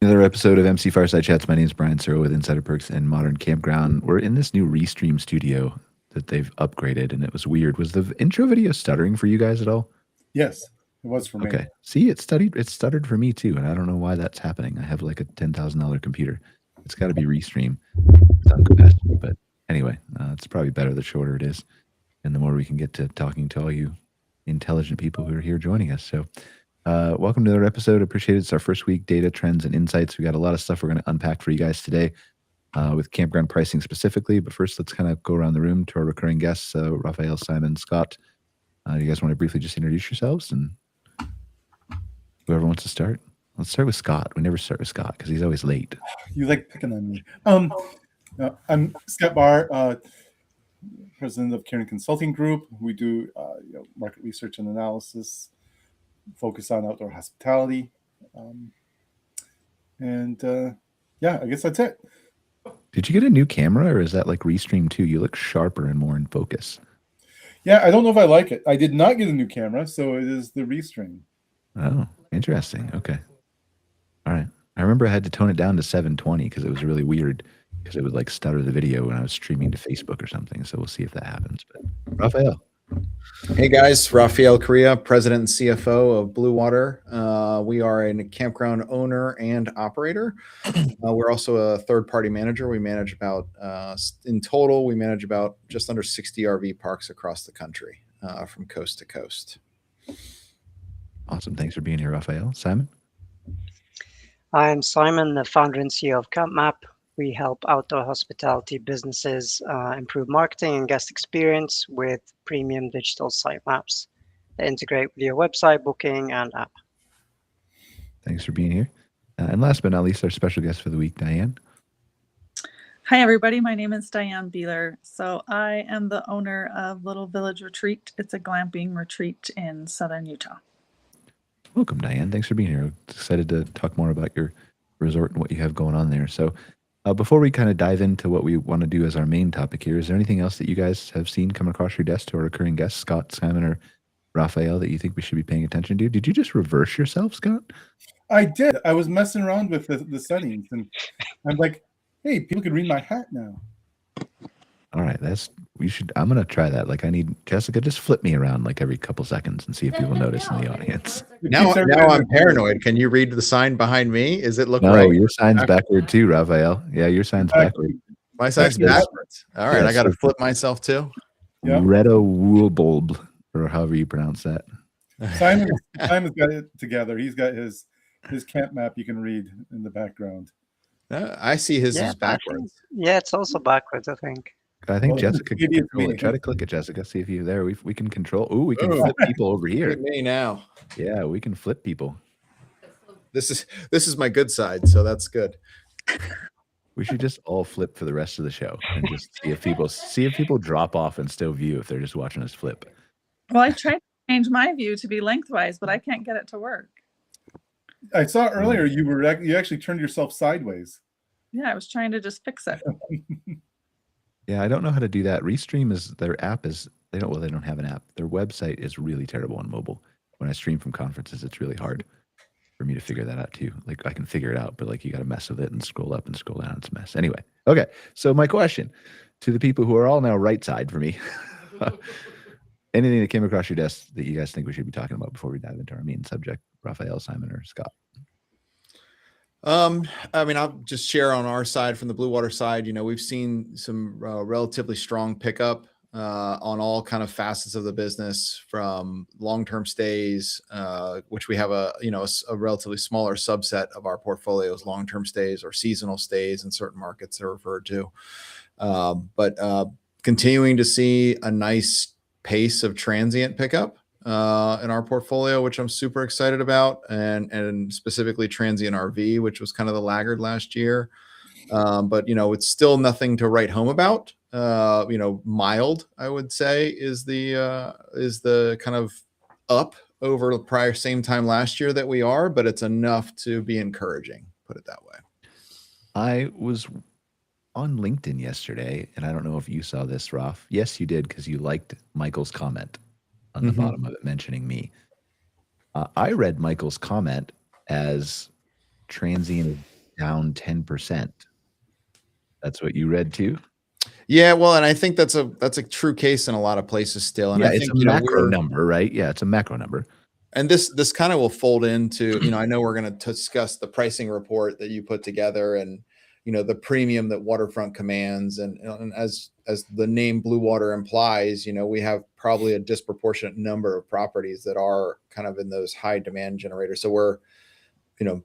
Another episode of MC Fireside Chats. My name is Brian Searl with Insider Perks and Modern Campground. We're in this new Restream studio that they've upgraded, and it was weird. Was the intro video stuttering for you guys at all? Yes, it was for me. Okay. See, it stuttered for me too, and I don't know why that's happening. I have like a $10,000 computer. It's got to be Restream. It's on capacity, but anyway, it's probably better the shorter it is, and the more we can get to talking to all you intelligent people who are here joining us. So welcome to another episode. Appreciate it. It's our first week, data, trends, and insights. We got a lot of stuff we're going to unpack for you guys today with campground pricing specifically. But first, let's kind of go around the room to our recurring guests, Rafael, Simon, Scott. You guys want to briefly just introduce yourselves, and whoever wants to start? Let's start with Scott. We never start with Scott because he's always late. You like picking on me. I'm Scott Bahr, president of Correa Consulting Group. We do market research and analysis, focus on outdoor hospitality. I guess that's it. Did you get a new camera, or is that like Restream 2? You look sharper and more in focus. Yeah, I don't know if I like it. I did not get a new camera, so it is the Restream. Oh, interesting. Okay. All right. I remember I had to tone it down to 720 because it was really weird because it would like stutter the video when I was streaming to Facebook or something. So we'll see if that happens. But Rafael. Hey guys, Rafael, Correa, president and CFO of Blue Water. We are a campground owner and operator. We're also a third-party manager. We manage about, in total, we manage about just under 60 RV parks across the country from coast to coast. Awesome. Thanks for being here, Rafael. Simon? I'm Simon, the founder and CEO of CampMap. We help outdoor hospitality businesses improve marketing and guest experience with premium digital site maps that integrate with your website, booking, and app. Thanks for being here. And last but not least, our special guest for the week, Diane. Hi, everybody. My name is Diane Bealer. So I am the owner of Little Village Retreat. It's a glamping retreat in southern Utah. Welcome, Diane. Thanks for being here. Excited to talk more about your resort and what you have going on there. So before we kind of dive into what we want to do as our main topic here, is there anything else that you guys have seen come across your desk to our recurring guests, Scott, Simon, or Rafael, that you think we should be paying attention to? Did you just reverse yourself, Scott? I did. I was messing around with the settings, and I'm like, hey, people can read my hat now. All right, I'm going to try that. Like, I need Jessica, just flip me around like every couple seconds and see if people notice in the audience. Now I'm paranoid. Can you read the sign behind me? Is it look right? No, your sign's backward too, Rafael. Yeah, your sign's backward. My sign's backwards. All right, I got to flip myself too. Yep. Redo Woolbold, or however you pronounce that. Simon's got it together. He's got his camp map you can read in the background. I see his is backwards. Yeah, it's also backwards, I think. I think Jessica can control it. Try to click it, Jessica. See if you there. We can control. Oh, we can flip people over here. Look at me now. Yeah, we can flip people. This is my good side, so that's good. We should just all flip for the rest of the show and just see if people drop off and still view if they're just watching us flip. Well, I tried to change my view to be lengthwise, but I can't get it to work. I saw earlier you actually turned yourself sideways. Yeah, I was trying to just fix it. Yeah, I don't know how to do that. Restream their app is they don't have an app. Their website is really terrible on mobile. When I stream from conferences, it's really hard for me to figure that out too. Like I can figure it out, but like you got to mess with it and scroll up and scroll down. It's a mess. Anyway, okay. So my question to the people who are all now right side for me, anything that came across your desk that you guys think we should be talking about before we dive into our main subject, Rafael, Simon, or Scott? I mean, I'll just share on our side from the Blue Water side. We've seen some relatively strong pickup on all kind of facets of the business, from long-term stays, which we have a relatively smaller subset of our portfolios, long-term stays or seasonal stays in certain markets are referred to. But continuing to see a nice pace of transient pickup in our portfolio, which I'm super excited about, and specifically transient RV, which was kind of the laggard last year. But it's still nothing to write home about. Mild, I would say, is the kind of up over the prior same time last year that we are, but it's enough to be encouraging, put it that way. I was on LinkedIn yesterday, and I don't know if you saw this, Raf. Yes, you did, because you liked Michael's comment on the bottom of it mentioning me. I read Michael's comment as transient down 10%. That's what you read too? Yeah, well, and I think that's a true case in a lot of places still. And Yeah, I it's think, a you know, macro number, right? Yeah, it's a macro number. and this kind of will fold into, you know, I know we're going to discuss the pricing report that you put together, and, you know, the premium that waterfront commands, and as the name Blue Water implies, you know, we have probably a disproportionate number of properties that are kind of in those high demand generators. So we're, you know,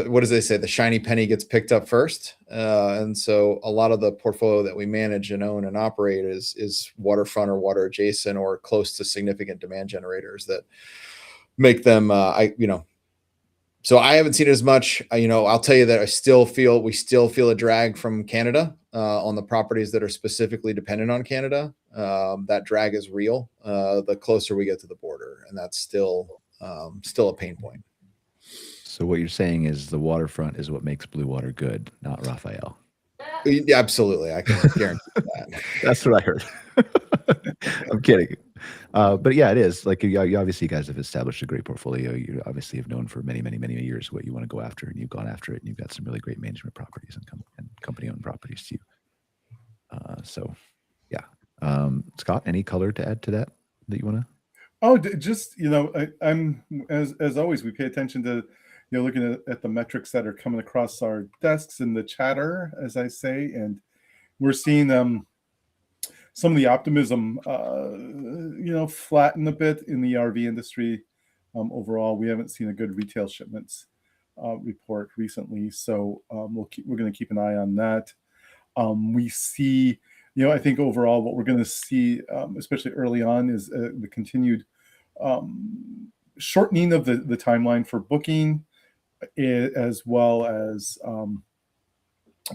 what does they say? The shiny penny gets picked up first. And so a lot of the portfolio that we manage and own and operate is waterfront or water adjacent or close to significant demand generators that make them, so I haven't seen it as much. You know, I'll tell you that we still feel a drag from Canada on the properties that are specifically dependent on Canada. That drag is real the closer we get to the border, and that's still a pain point. So what you're saying is the waterfront is what makes Blue Water good, not Rafael. Yeah, absolutely, I can guarantee that. That's what I heard. I'm kidding. But yeah, it is. Like you obviously guys have established a great portfolio. You obviously have known for many, many, many years what you want to go after, and you've gone after it, and you've got some really great management properties and company-owned properties too. So yeah. Scott, any color to add to that you want to? Oh, just, you know, I'm as always, we pay attention to, you know, looking at the metrics that are coming across our desks in the chatter, as I say, and we're seeing some of the optimism, you know, flatten a bit in the RV industry. Overall, we haven't seen a good retail shipments report recently, so we're going to keep an eye on that. We see, you know, I think overall what we're going to see, especially early on, is the continued shortening of the timeline for booking, as well as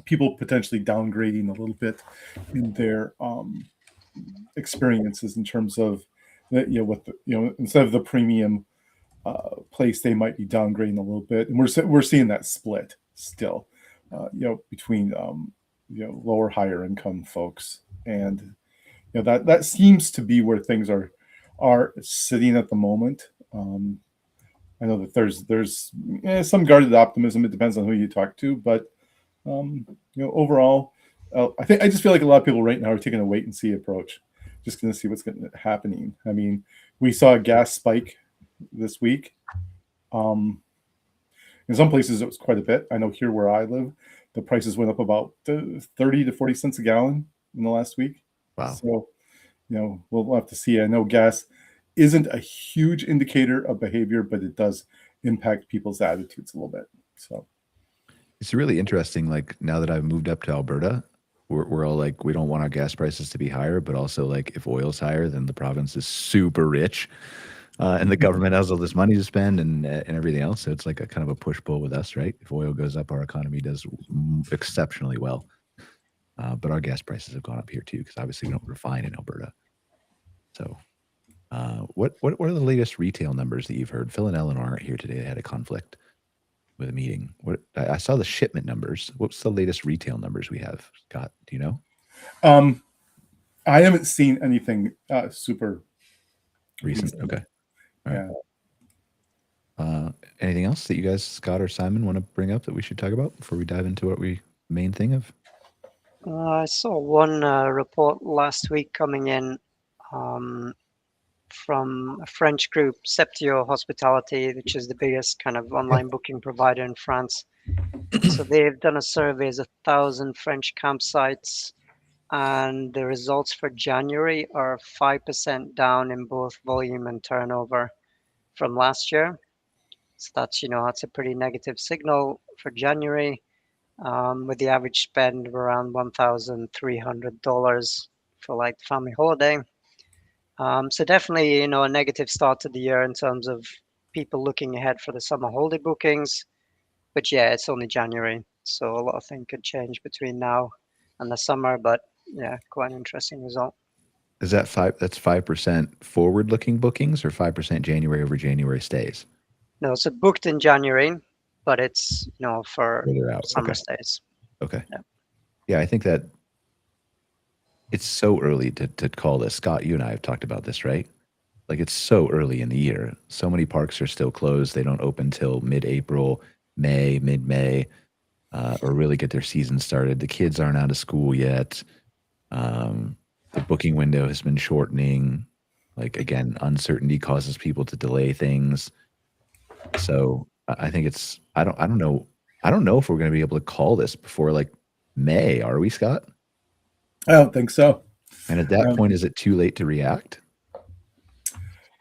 people potentially downgrading a little bit in their experiences in terms of, you know, what the, you know, instead of the premium place, they might be downgrading a little bit, and we're seeing that split still, you know, between you know, lower, higher income folks, and you know, that seems to be where things are sitting at the moment. I know that there's some guarded optimism. It depends on who you talk to, but you know, overall, I just feel like a lot of people right now are taking a wait and see approach, just going to see what's happening. I mean, we saw a gas spike this week. In some places it was quite a bit. I know here where I live, the prices went up about 30 to 40 cents a gallon in the last week. Wow. So, you know, we'll have to see. I know gas isn't a huge indicator of behavior, but it does impact people's attitudes a little bit. So it's really interesting. Like now that I've moved up to Alberta, we're all like, we don't want our gas prices to be higher, but also like if oil's higher, then the province is super rich. And the government has all this money to spend and everything else. So it's like a kind of a push-pull with us, right? If oil goes up, our economy does exceptionally well. But our gas prices have gone up here too, because obviously we don't refine in Alberta. So what are the latest retail numbers that you've heard? Phil and Eleonore aren't here today. They had a conflict with a meeting. I saw the shipment numbers. What's the latest retail numbers we have, Scott? Do you know? I haven't seen anything super recent. Okay. All right. Yeah. Anything else that you guys, Scott or Simon, want to bring up that we should talk about before we dive into what main thing of? I saw one report last week coming in from a French group, Septio Hospitality, which is the biggest kind of online booking provider in France. So they've done a survey of 1,000 French campsites, and the results for January are 5% down in both volume and turnover from last year. So that's, you know, that's a pretty negative signal for January, with the average spend of around $1,300 for like family holiday. So definitely, you know, a negative start to the year in terms of people looking ahead for the summer holiday bookings. But yeah, it's only January, so a lot of things could change between now and the summer. But yeah, quite an interesting result. Is that that's 5% forward-looking bookings or 5% January over January stays? No, so booked in January, but it's, you know, for summer stays. Okay. Yeah, I think that it's so early to call this. Scott, you and I have talked about this, right? Like it's so early in the year. So many parks are still closed. They don't open till mid-April. mid-May, or really get their season started. The kids aren't out of school yet. The booking window has been shortening. Like, again, uncertainty causes people to delay things. So I think it's, I don't know if we're going to be able to call this before like May. Are we, Scott? I don't think so. And at that point, is it too late to react?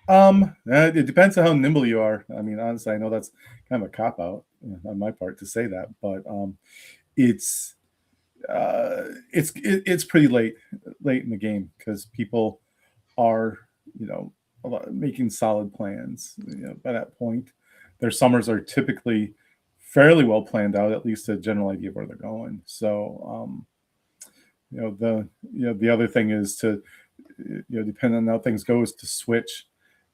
It depends on how nimble you are. I mean, honestly, I know that's kind of a cop out on my part to say that, but it's pretty late in the game because people are, making solid plans. By that point, their summers are typically fairly well planned out, at least a general idea of where they're going. So, the other thing is to, depending on how things go, is to switch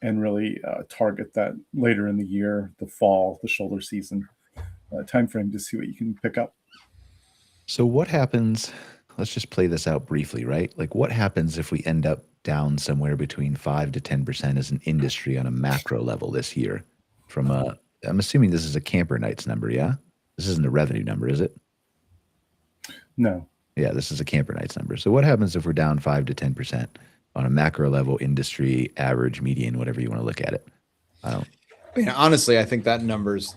and really target that later in the year, the fall, the shoulder season timeframe to see what you can pick up. So what happens, let's just play this out briefly, right? Like what happens if we end up down somewhere between 5 to 10% as an industry on a macro level this year from I'm assuming this is a camper nights number, yeah? This isn't a revenue number, is it? No. Yeah, this is a camper nights number. So what happens if we're down 5 to 10% on a macro level, industry, average, median, whatever you want to look at it? Honestly, I think that number's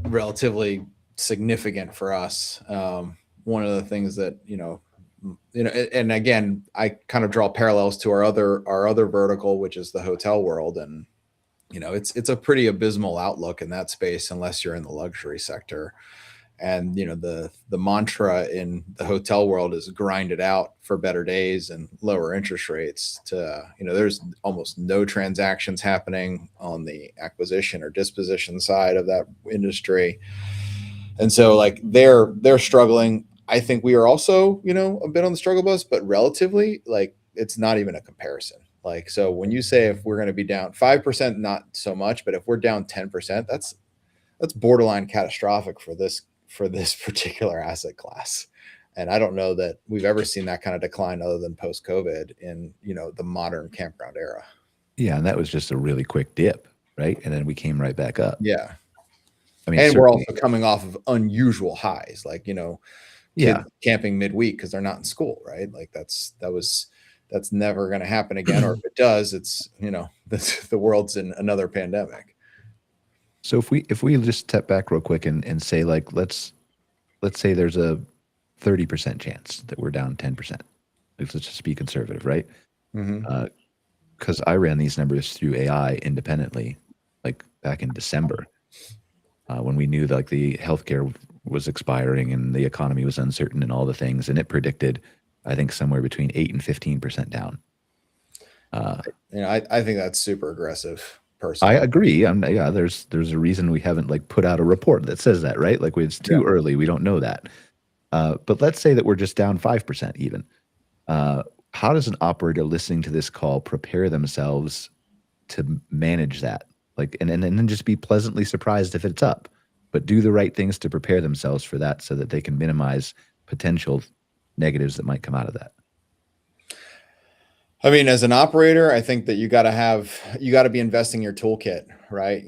relatively significant for us. One of the things that, and again, I kind of draw parallels to our other vertical, which is the hotel world. And, it's a pretty abysmal outlook in that space, unless you're in the luxury sector. And, the mantra in the hotel world is grind it out for better days and lower interest rates there's almost no transactions happening on the acquisition or disposition side of that industry. And so like they're struggling. I think we are also, a bit on the struggle bus, but relatively like it's not even a comparison. Like, so when you say if we're going to be down 5%, not so much, but if we're down 10%, that's borderline catastrophic for this particular asset class. And I don't know that we've ever seen that kind of decline other than post-COVID in, the modern campground era. Yeah. And that was just a really quick dip, right? And then we came right back up. Yeah. I mean, and we're also coming off of unusual highs, like, yeah, camping midweek because they're not in school, right? Like that's never going to happen again. Or if it does, it's, the world's in another pandemic. So if we just step back real quick and say like, let's say there's a 30% chance that we're down 10%. Let's just be conservative, right? Mm-hmm. Because I ran these numbers through AI independently, like back in December, when we knew that like the healthcare was expiring and the economy was uncertain and all the things, and it predicted, I think, somewhere between 8 and 15% down. I think that's super aggressive. Personally, I agree. There's a reason we haven't like put out a report that says that, right? Like it's too early. We don't know that. But let's say that we're just down 5% even. How does an operator listening to this call prepare themselves to manage that? Like, and then just be pleasantly surprised if it's up, but do the right things to prepare themselves for that so that they can minimize potential negatives that might come out of that. I mean, as an operator, I think that you got to be investing in your toolkit, right?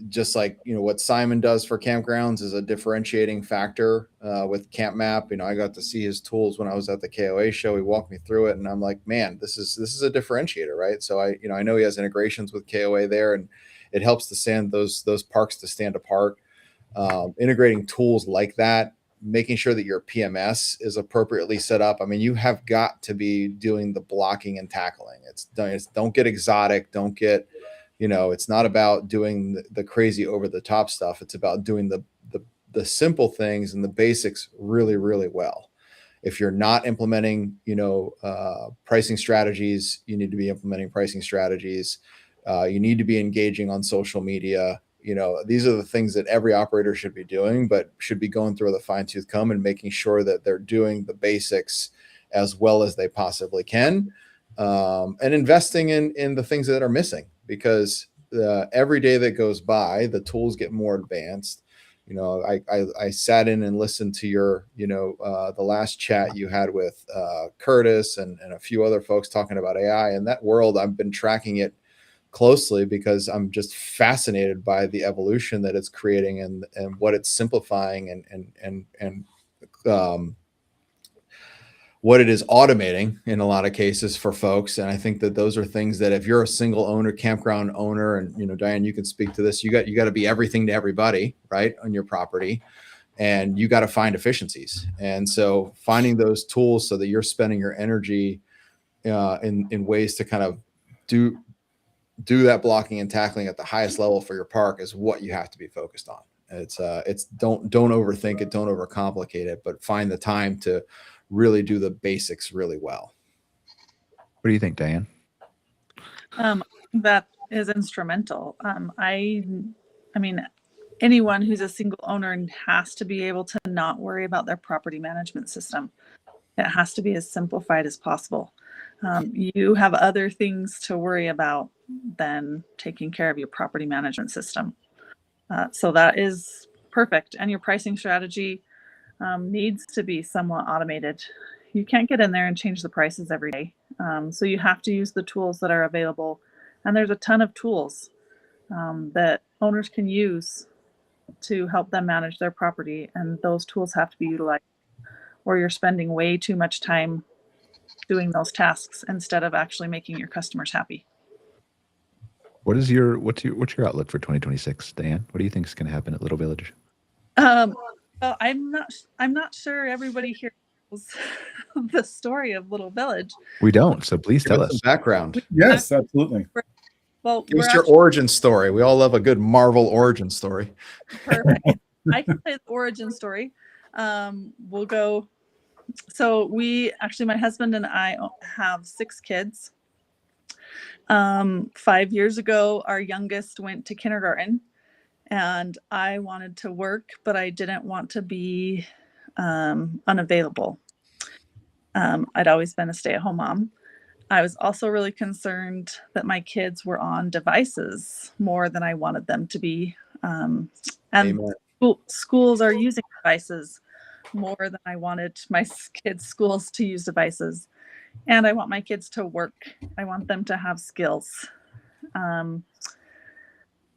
Just like, what Simon does for campgrounds is a differentiating factor with Camp Map. I got to see his tools when I was at the KOA show. He walked me through it and I'm like, man, this is a differentiator, right? So I know he has integrations with KOA there and it helps to stand those parks to stand apart. Integrating tools like that, making sure that your PMS is appropriately set up. I mean, you have got to be doing the blocking and tackling. It's don't get exotic. Don't get, it's not about doing the crazy over the top stuff. It's about doing the simple things and the basics really, really well. If you're not implementing, pricing strategies, you need to be implementing pricing strategies. You need to be engaging on social media. These are the things that every operator should be doing, but should be going through with a fine tooth comb and making sure that they're doing the basics as well as they possibly can, and investing in the things that are missing, because every day that goes by, the tools get more advanced. I sat in and listened to your, the last chat you had with Curtis and a few other folks talking about AI, and that world, I've been tracking it closely because I'm just fascinated by the evolution that it's creating and what it's simplifying and what it is automating in a lot of cases for folks. And I think that those are things that if you're a single owner, campground owner, and Diane, you can speak to this, you got to be everything to everybody, right, on your property. And you got to find efficiencies. And so finding those tools so that you're spending your energy in ways to kind of do that blocking and tackling at the highest level for your park is what you have to be focused on. It's don't overthink it, don't overcomplicate it, but find the time to really do the basics really well. What do you think, Diane? That is instrumental. I mean, anyone who's a single owner has to be able to not worry about their property management system. It has to be as simplified as possible. You have other things to worry about than taking care of your property management system. So that is perfect. And your pricing strategy needs to be somewhat automated. You can't get in there and change the prices every day. So you have to use the tools that are available. And there's a ton of tools that owners can use to help them manage their property. And those tools have to be utilized, or you're spending way too much time doing those tasks instead of actually making your customers happy. What's your outlook for 2026, Diane? What do you think is going to happen at Little Village? Well, I'm not sure everybody here knows the story of Little Village. We don't, so please tell us some background. Yes, absolutely. Well, Give us your origin story. We all love a good Marvel origin story. Perfect. I can say the origin story. We'll go. So my husband and I have 6 kids. 5 years ago, our youngest went to kindergarten, and I wanted to work, but I didn't want to be unavailable. I'd always been a stay-at-home mom. I was also really concerned that my kids were on devices more than I wanted them to be. And schools are using devices more than I wanted my kids' schools to use devices. And I want my kids to work. I want them to have skills.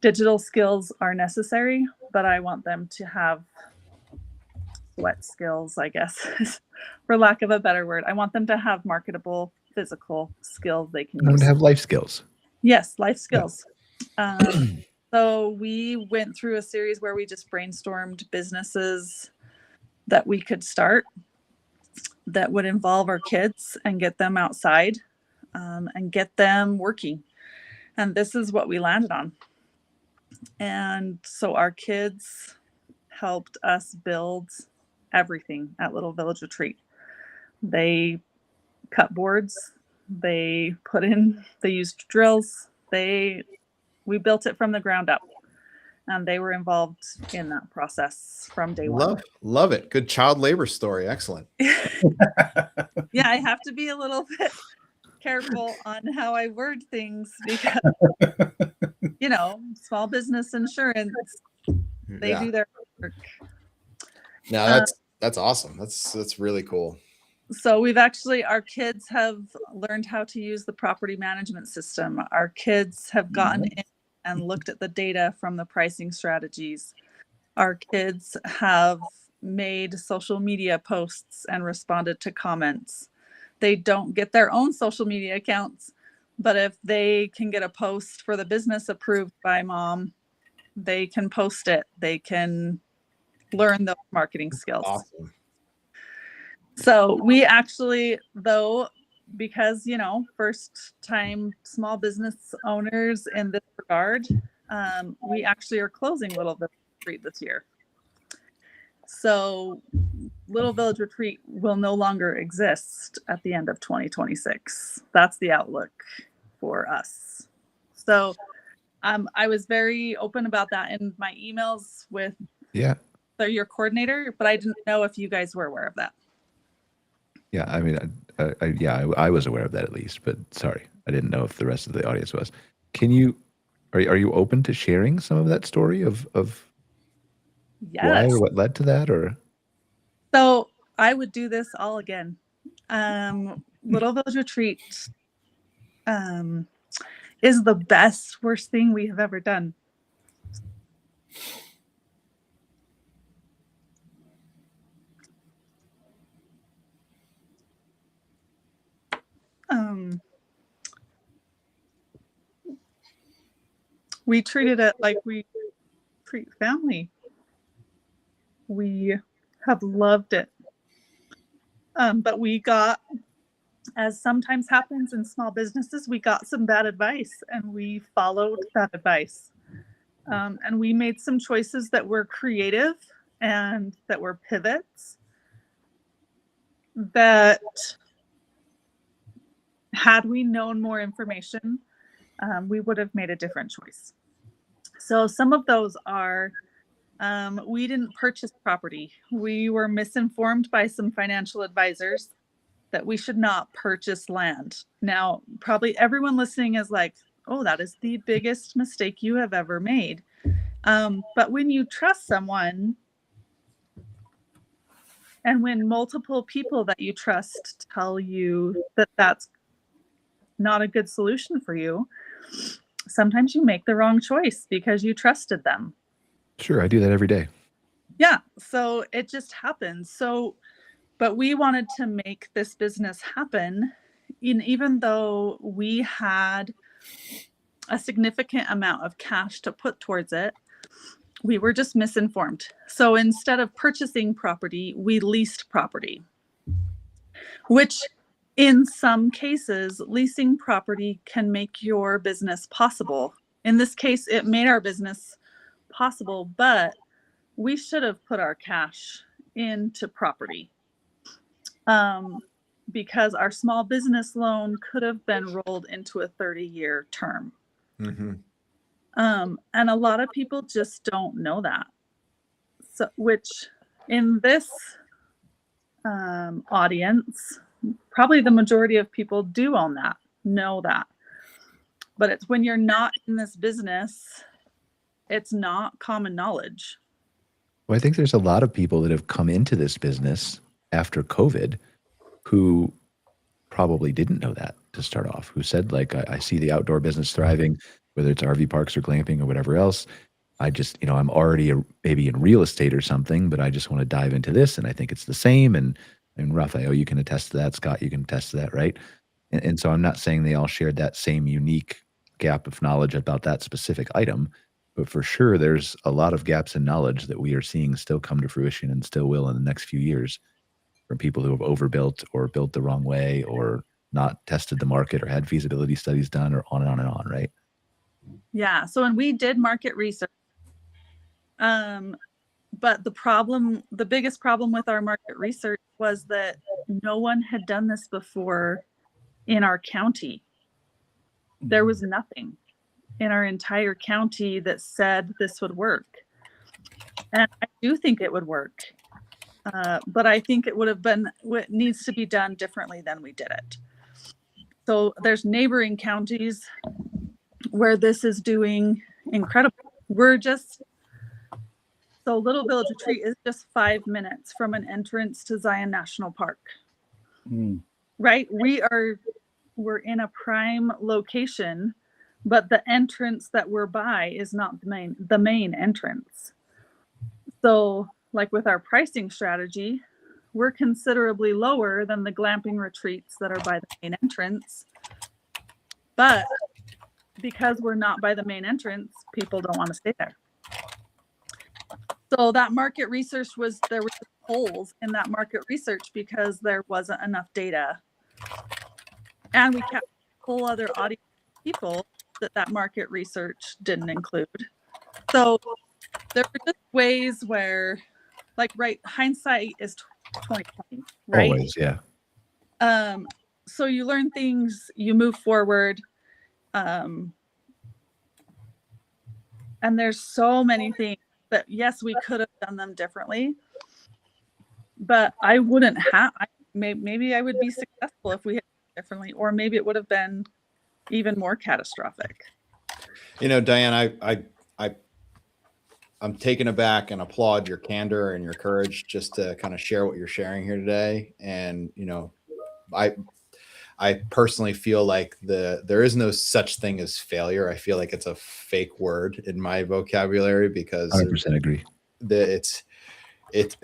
Digital skills are necessary, but I want them to have sweat skills, I guess, for lack of a better word. I want them to have marketable physical skills they can use. To have life skills. Yes, life skills. Yeah. So we went through a series where we just brainstormed businesses that we could start that would involve our kids and get them outside and get them working. And this is what we landed on. And so our kids helped us build everything at Little Village Retreat. They cut boards, they used drills, we built it from the ground up. And they were involved in that process from day one. Love it. Good child labor story. Excellent. Yeah, I have to be a little bit careful on how I word things because, small business insurance, they do their work. No, that's awesome. That's really cool. So our kids have learned how to use the property management system. Our kids have gotten in and looked at the data from the pricing strategies. Our kids have made social media posts and responded to comments. They don't get their own social media accounts, but if they can get a post for the business approved by mom, they can post it. They can learn those marketing skills. Awesome. So we actually, though, because, first time small business owners in this regard, we actually are closing Little Village Retreat this year. So Little Village Retreat will no longer exist at the end of 2026. That's the outlook for us. So I was very open about that in my emails with your coordinator, but I didn't know if you guys were aware of that. Yeah, I mean, I was aware of that at least, but sorry, I didn't know if the rest of the audience was. Are you open to sharing some of that story of why or what led to that, or? So I would do this all again. Little Village Retreat is the best, worst thing we have ever done. We treated it like we treat family. We have loved it. But we got, as sometimes happens in small businesses, we got some bad advice and we followed that advice. And we made some choices that were creative and that were pivots that, had we known more information, we would have made a different choice. So some of those are, we didn't purchase property. We were misinformed by some financial advisors that we should not purchase land. Now, probably everyone listening is like, oh, that is the biggest mistake you have ever made. But when you trust someone, and when multiple people that you trust tell you that that's not a good solution for you, sometimes you make the wrong choice because you trusted them. Sure, I do that every day. Yeah, so it just happens. So, but we wanted to make this business happen, even though we had a significant amount of cash to put towards it. We were just misinformed. So instead of purchasing property, we leased property, which in some cases, leasing property can make your business possible. In this case, it made our business possible, but we should have put our cash into property, because our small business loan could have been rolled into a 30-year term. Mm-hmm. And a lot of people just don't know that. So, which in this audience, probably the majority of people do own that, know that. But it's when you're not in this business, it's not common knowledge. Well, I think there's a lot of people that have come into this business after COVID who probably didn't know that to start off, who said, like, I see the outdoor business thriving, whether it's RV parks or glamping or whatever else. I just, I'm already maybe in real estate or something, but I just want to dive into this. And I think it's the same. And Rafael, you can attest to that. Scott, you can attest to that, right? And so I'm not saying they all shared that same unique gap of knowledge about that specific item, but for sure, there's a lot of gaps in knowledge that we are seeing still come to fruition and still will in the next few years from people who have overbuilt or built the wrong way or not tested the market or had feasibility studies done or on and on and on, right? Yeah. So when we did market research, but the biggest problem with our market research was that no one had done this before in our county. There was nothing in our entire county that said this would work. And I do think it would work. But I think it would have been what needs to be done differently than we did it. So there's neighboring counties where this is doing incredible. So Little Village Retreat is just 5 minutes from an entrance to Zion National Park. Right? We're in a prime location, but the entrance that we're by is not the main entrance. So like with our pricing strategy, we're considerably lower than the glamping retreats that are by the main entrance. But because we're not by the main entrance, people don't want to stay there. So that market research there were holes in that market research because there wasn't enough data. And we kept a whole other audience of people that market research didn't include. So there were just ways where, like, right, hindsight is 2020, right? Always, yeah. So you learn things, you move forward. And there's so many things that, yes, we could have done them differently, but I wouldn't have, maybe I would be successful if we had done it differently, or maybe it would have been even more catastrophic. Diane, I'm taken aback and applaud your candor and your courage just to kind of share what you're sharing here today. And, I personally feel like there is no such thing as failure. I feel like it's a fake word in my vocabulary because 100% agree.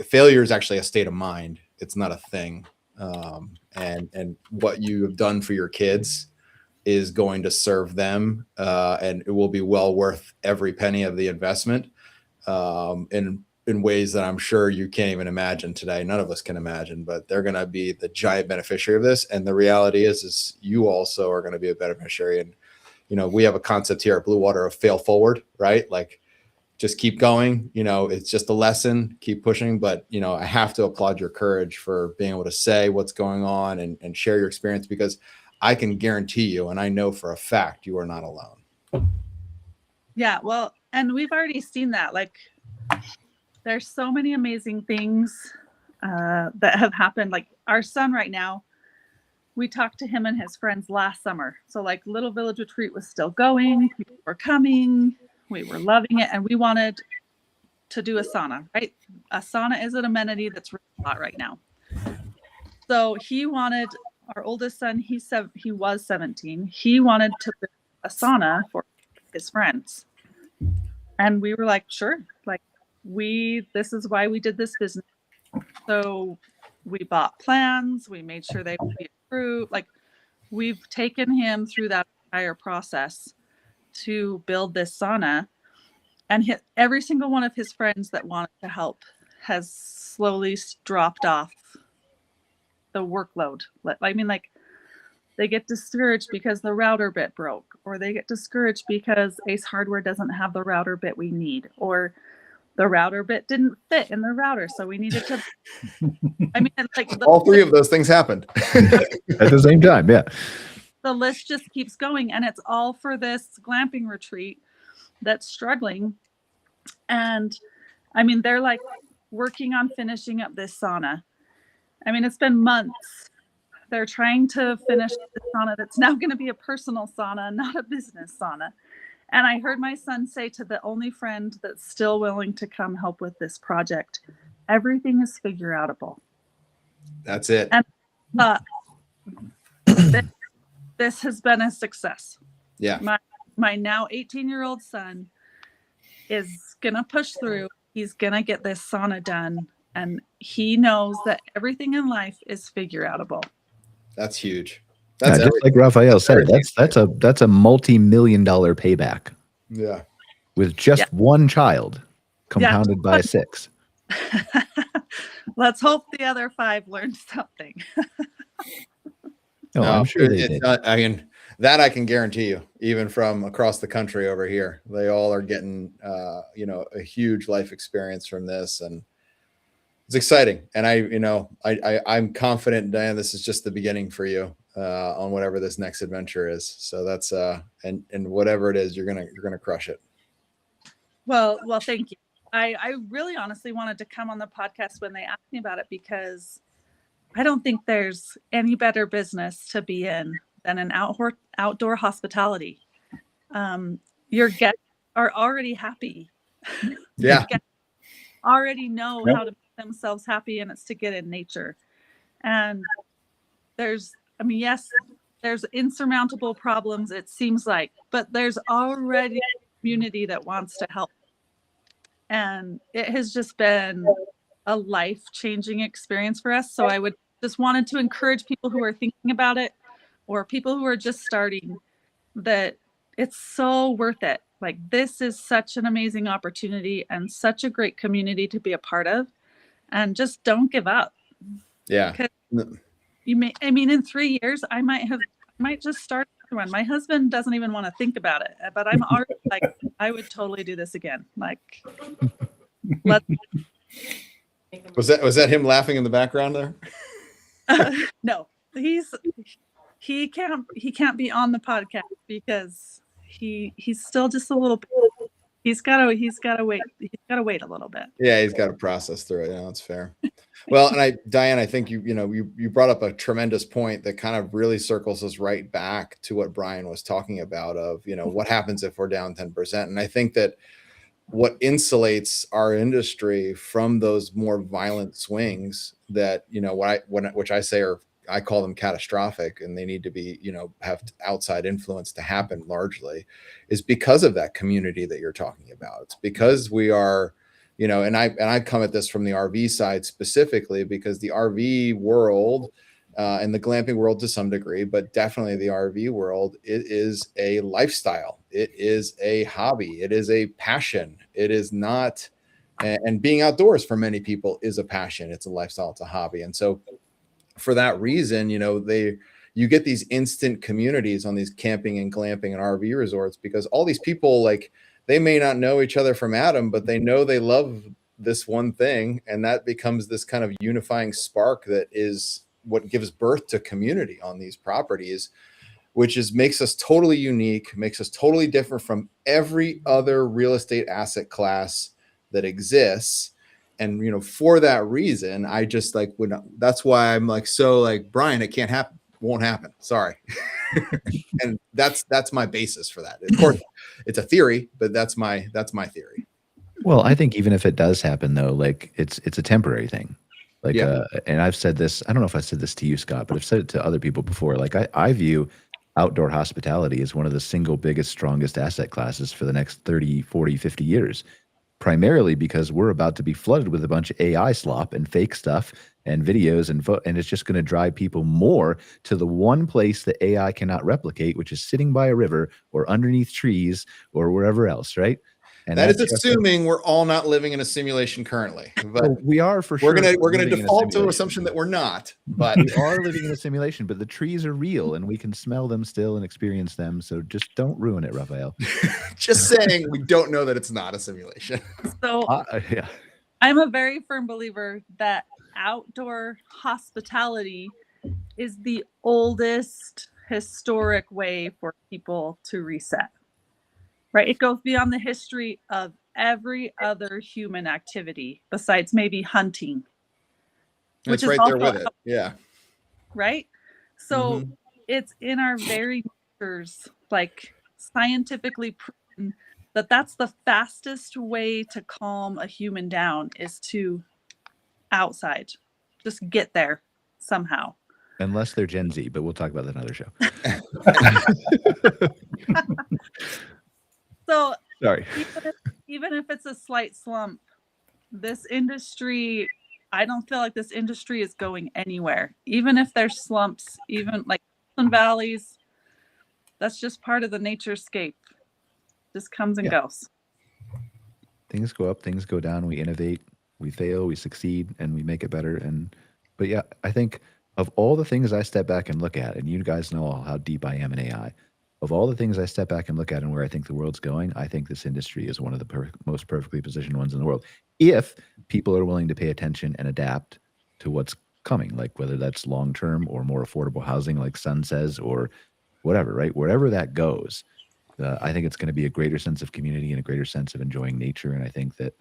Failure is actually a state of mind. It's not a thing. And what you have done for your kids is going to serve them, and it will be well worth every penny of the investment, in ways that I'm sure you can't even imagine today. None of us can imagine, but they're going to be the giant beneficiary of this. And the reality is you also are going to be a beneficiary. And, we have a concept here at Blue Water of fail forward, right? Like, just keep going. It's just a lesson, keep pushing. But, I have to applaud your courage for being able to say what's going on and share your experience, because I can guarantee you, and I know for a fact, you are not alone. Yeah, well, and we've already seen that. Like, there's so many amazing things that have happened. Like, our son right now, we talked to him and his friends last summer. So, like, Little Village Retreat was still going. People were coming. We were loving it. And we wanted to do a sauna, right? A sauna is an amenity that's really hot right now. So he wanted, our oldest son, he was 17. He wanted to build a sauna for his friends. And we were like, sure. Like, this is why we did this business. So we bought plans. We made sure they would be approved. Like, we've taken him through that entire process to build this sauna, and every single one of his friends that wanted to help has slowly dropped off the workload. I mean, like, they get discouraged because the router bit broke, or they get discouraged because Ace Hardware doesn't have the router bit we need, or the router bit didn't fit in the router, so we needed to. I mean, like, all three of those things happened at the same time. Yeah. The list just keeps going, and it's all for this glamping retreat that's struggling. And I mean, they're like working on finishing up this sauna. I mean, it's been months. They're trying to finish the sauna that's now going to be a personal sauna, not a business sauna. And I heard my son say to the only friend that's still willing to come help with this project, everything is figure outable. That's it. And this has been a success. Yeah. My now 18-year-old son is going to push through. He's going to get this sauna done. And he knows that everything in life is figure outable. That's huge. That's just like Rafael said, that's a multi-million-dollar payback. Yeah. With just one child compounded by 6. Let's hope the other 5 learned something. No, I'm sure they did. I mean, that I can guarantee you, even from across the country over here, they all are getting, a huge life experience from this, and it's exciting. And I'm confident, Diane, this is just the beginning for you on whatever this next adventure is. So that's and whatever it is, you're gonna crush it. Well, thank you. I really honestly wanted to come on the podcast when they asked me about it, because I don't think there's any better business to be in than an outdoor hospitality. Your guests are already happy. Yeah. Your guests already know how to make themselves happy, and it's to get in nature. And there's insurmountable problems, it seems like, but there's already a community that wants to help. And it has just been a life-changing experience for us. So I would just wanted to encourage people who are thinking about it, or people who are just starting, that it's so worth it. Like, this is such an amazing opportunity and such a great community to be a part of, and just don't give up. Yeah. In 3 years, I might just start one. My husband doesn't even want to think about it, but I'm already like, I would totally do this again. Like, let's. Was that him laughing in the background there? No, he can't be on the podcast because he's still just a little bit. He's got to wait. He's got to wait a little bit. Yeah, he's got to process through it. Yeah, that's fair. Well, and Diane, I think you brought up a tremendous point that kind of really circles us right back to what Brian was talking about of, what happens if we're down 10%. And I think that what insulates our industry from those more violent swings that, which I say are I call them catastrophic, and they need to be, you know, have outside influence to happen largely, is because of that community that you're talking about. It's because we are, you know, and I come at this from the RV side specifically, because the RV world and the glamping world to some degree, but definitely the RV world, it is a lifestyle. It is a hobby. It is a passion. It is not, and being outdoors for many people is a passion. It's a lifestyle. It's a hobby. And so for that reason, you know, you get these instant communities on these camping and glamping and RV resorts, because all these people, like, they may not know each other from Adam, but they know they love this one thing. And that becomes this kind of unifying spark that is what gives birth to community on these properties, which makes us totally unique, makes us totally different from every other real estate asset class that exists. And, you know, for that reason, I just like, that's why I'm like, so like, Brian, it can't happen, won't happen. Sorry. And that's my basis for that. Of course, it's a theory, but that's my theory. Well, I think even if it does happen, though, like it's a temporary thing. Like, and I've said this, I don't know if I said this to you, Scott, but I've said it to other people before. Like, I view outdoor hospitality as one of the single biggest, strongest asset classes for the next 30, 40, 50 years. Primarily because we're about to be flooded with a bunch of AI slop and fake stuff and videos and it's just going to drive people more to the one place that AI cannot replicate, which is sitting by a river or underneath trees or wherever else, right? And that is assuming we're all not living in a simulation currently. But we are for sure. We're gonna default to an assumption that we're not. But we are living in a simulation. But the trees are real, and we can smell them still and experience them. So just don't ruin it, Rafael. Just saying, we don't know that it's not a simulation. So yeah, I'm a very firm believer that outdoor hospitality is the oldest historic way for people to reset. Right? It goes beyond the history of every other human activity besides maybe hunting. Which is right there with it. Yeah. Right? So it's in our very natures, like scientifically proven that that's the fastest way to calm a human down is to outside. Just get there somehow. Unless they're Gen Z, but we'll talk about that another show. So sorry. Even if it's a slight slump, this industry, I don't feel like this industry is going anywhere. Even if there's slumps, even like valleys, that's just part of the naturescape. Just comes and goes. Things go up, things go down. We innovate, we fail, we succeed, and we make it better. But yeah, I think of all the things I step back and look at, and you guys know how deep I am in AI. Of all the things I step back and look at and where I think the world's going, I think this industry is one of the most perfectly positioned ones in the world. If people are willing to pay attention and adapt to what's coming, like whether that's long-term or more affordable housing, like Sun says, or whatever, right? Wherever that goes, I think it's going to be a greater sense of community and a greater sense of enjoying nature. And I think that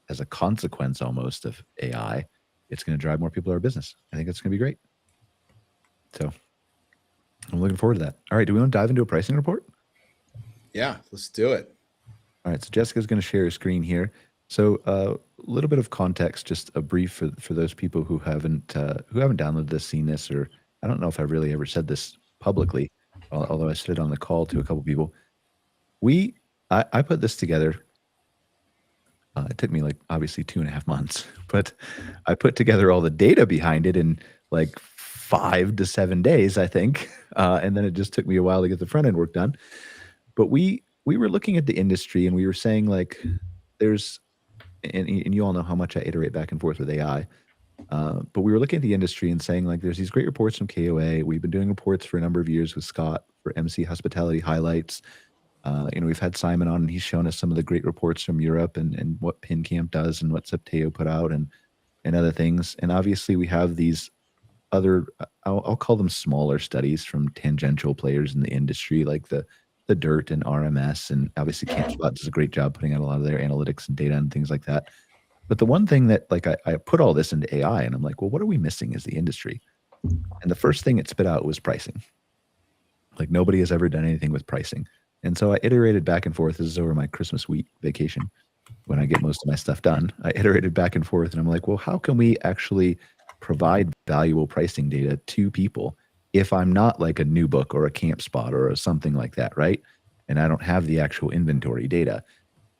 as a consequence almost of AI, it's going to drive more people to our business. I think it's going to be great. So I'm looking forward to that. All right. Do we want to dive into a pricing report? Yeah, let's do it. All right. So Jessica's going to share a screen here. So a little bit of context, just a brief for those people who haven't downloaded this, seen this, or I don't know if I've really ever said this publicly, although I said it on the call to a couple people. I put this together. It took me like obviously 2.5 months, but I put together all the data behind it in like 5 to 7 days, I think. And then it just took me a while to get the front end work done. But we were looking at the industry and we were saying like there's, and you all know how much I iterate back and forth with AI. But we were looking at the industry and saying like there's these great reports from KOA. We've been doing reports for a number of years with Scott for MC Hospitality Highlights. We've had Simon on and he's shown us some of the great reports from Europe and what PinCamp does and what Septeo put out and other things. And obviously we have these other, I'll call them smaller studies from tangential players in the industry, like the Dirt and RMS, and obviously CampSpot does a great job putting out a lot of their analytics and data and things like that. But the one thing that like I put all this into AI and I'm like, well, what are we missing as the industry? And the first thing it spit out was pricing. Like nobody has ever done anything with pricing. And so I iterated back and forth. This is over my Christmas week vacation when I get most of my stuff done. I iterated back and forth and I'm like, well, how can we actually provide valuable pricing data to people if I'm not like a new book or a camp spot or something like that, right? And I don't have the actual inventory data.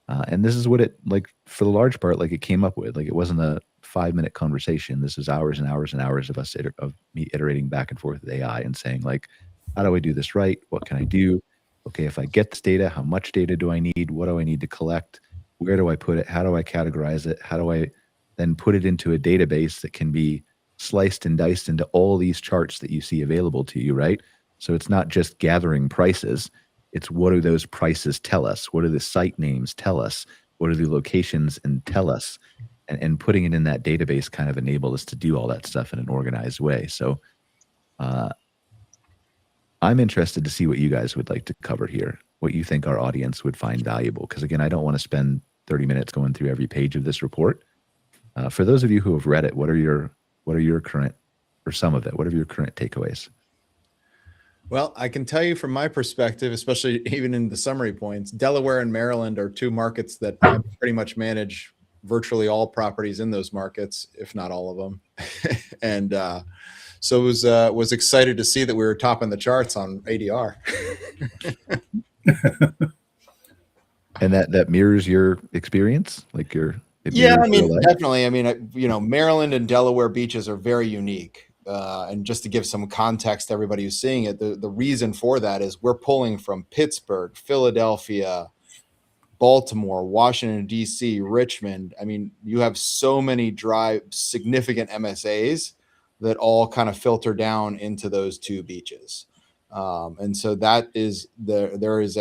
And this is what it, like, for the large part, like, it came up with. Like, it wasn't a 5-minute conversation. This is hours and hours and hours of us of me iterating back and forth with AI and saying, like, how do I do this right? What can I do? Okay, if I get this data, how much data do I need? What do I need to collect? Where do I put it? How do I categorize it? How do I then put it into a database that can be sliced and diced into all these charts that you see available to you, right? So it's not just gathering prices. It's what do those prices tell us? What do the site names tell us? What are the locations and tell us? And putting it in that database kind of enabled us to do all that stuff in an organized way. So I'm interested to see what you guys would like to cover here, what you think our audience would find valuable. Because again, I don't want to spend 30 minutes going through every page of this report. For those of you who have read it, what are your current, or some of it, what are your current takeaways? Well, I can tell you from my perspective, especially even in the summary points, Delaware and Maryland are two markets that I pretty much manage virtually all properties in those markets, if not all of them. And so it was excited to see that we were topping the charts on ADR. And that mirrors your experience, like yeah, I mean, definitely. I mean, Maryland and Delaware beaches are very unique. And just to give some context to everybody who's seeing it, the reason for that is we're pulling from Pittsburgh, Philadelphia, Baltimore, Washington, D.C., Richmond. I mean, you have so many significant MSAs that all kind of filter down into those two beaches. And so that is there is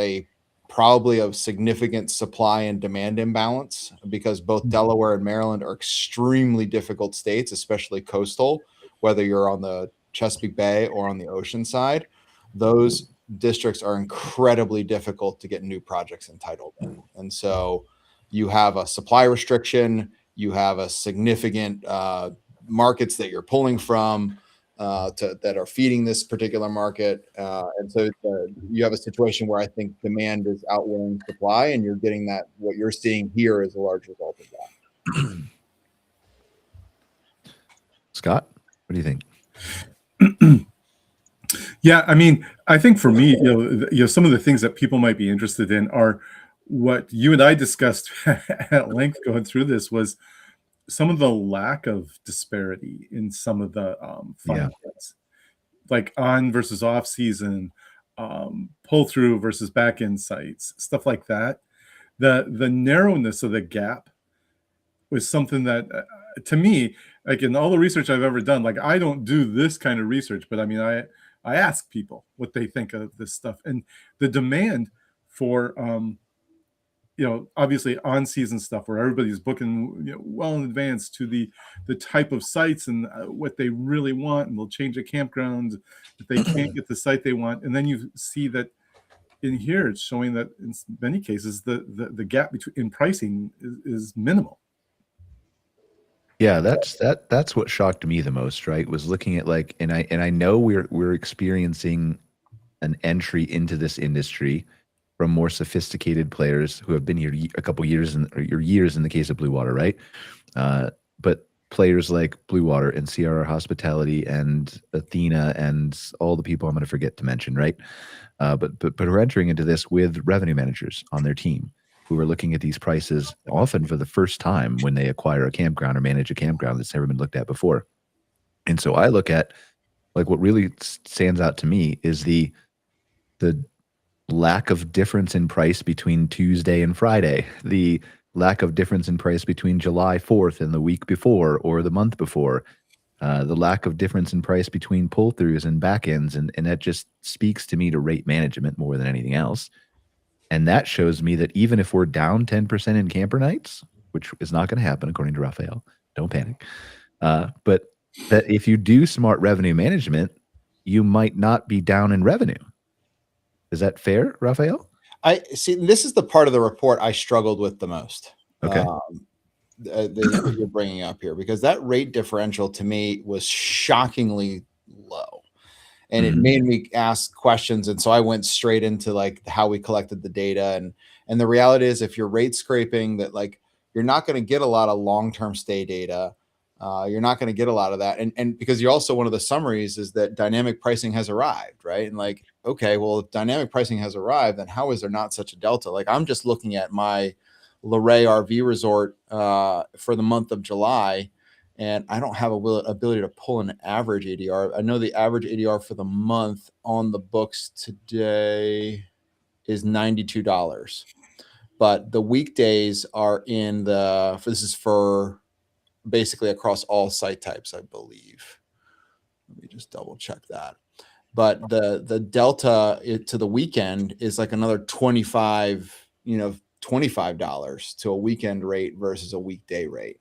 probably a significant supply and demand imbalance because both Delaware and Maryland are extremely difficult states, especially coastal, whether you're on the Chesapeake Bay or on the ocean side. Those districts are incredibly difficult to get new projects entitled in. And so you have a supply restriction, you have a significant markets that you're pulling from that are feeding this particular market. And so you have a situation where I think demand is outweighing supply, and you're getting that. What you're seeing here is a large result of that. Scott, what do you think? Yeah, I mean, I think for me, some of the things that people might be interested in are what you and I discussed at length going through this was some of the lack of disparity in some of the finance, like on versus off season, pull through versus back end sites, stuff like that. The narrowness of the gap was something that, to me, like in all the research I've ever done, like I don't do this kind of research, but I mean, I ask people what they think of this stuff, and the demand for, obviously on-season stuff where everybody's booking well in advance to the type of sites and what they really want, and they'll change a campground if they can't get the site they want. And then you see that in here, it's showing that in many cases the gap in pricing is minimal. Yeah, that's what shocked me the most, right? Was looking at like, and I know we're experiencing an entry into this industry from more sophisticated players who have been here a couple years or years in the case of Blue Water, right? But players like Blue Water and CRR Hospitality and Athena and all the people I'm going to forget to mention, right? But we're entering into this with revenue managers on their team who are looking at these prices often for the first time when they acquire a campground or manage a campground that's never been looked at before. And so I look at, like, what really stands out to me is the lack of difference in price between Tuesday and Friday, the lack of difference in price between July 4th and the week before or the month before, the lack of difference in price between pull-throughs and back-ends. And that just speaks to me to rate management more than anything else. And that shows me that even if we're down 10% in camper nights, which is not going to happen according to Rafael, don't panic, but that if you do smart revenue management, you might not be down in revenue. Is that fair, Rafael? I see. This is the part of the report I struggled with the most. Okay. That you're bringing up here, because that rate differential to me was shockingly low, and it made me ask questions. And so I went straight into like how we collected the data, and the reality is, if you're rate scraping, that like you're not going to get a lot of long-term stay data. You're not going to get a lot of that. And because you're also, one of the summaries is that dynamic pricing has arrived, right? And like, okay, well, if dynamic pricing has arrived, then how is there not such a delta? Like, I'm just looking at my Luray RV resort for the month of July, and I don't have ability to pull an average ADR. I know the average ADR for the month on the books today is $92, but the weekdays are in this is for basically across all site types, I believe. Let me just double check that. But the delta to the weekend is like another $25 to a weekend rate versus a weekday rate.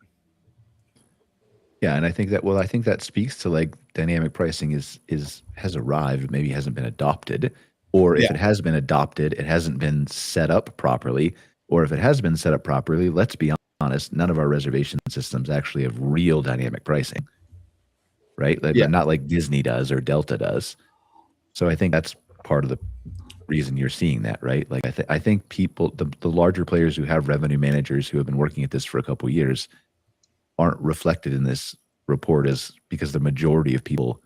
Yeah, and I think that speaks to like dynamic pricing has arrived, maybe hasn't been adopted, or if it has been adopted, it hasn't been set up properly, or if it has been set up properly, let's be honest, none of our reservation systems actually have real dynamic pricing, right? Like, not like Disney does or Delta does. So I think that's part of the reason you're seeing that, right? Like I think people, the larger players who have revenue managers who have been working at this for a couple of years, aren't reflected in this report because the majority of people,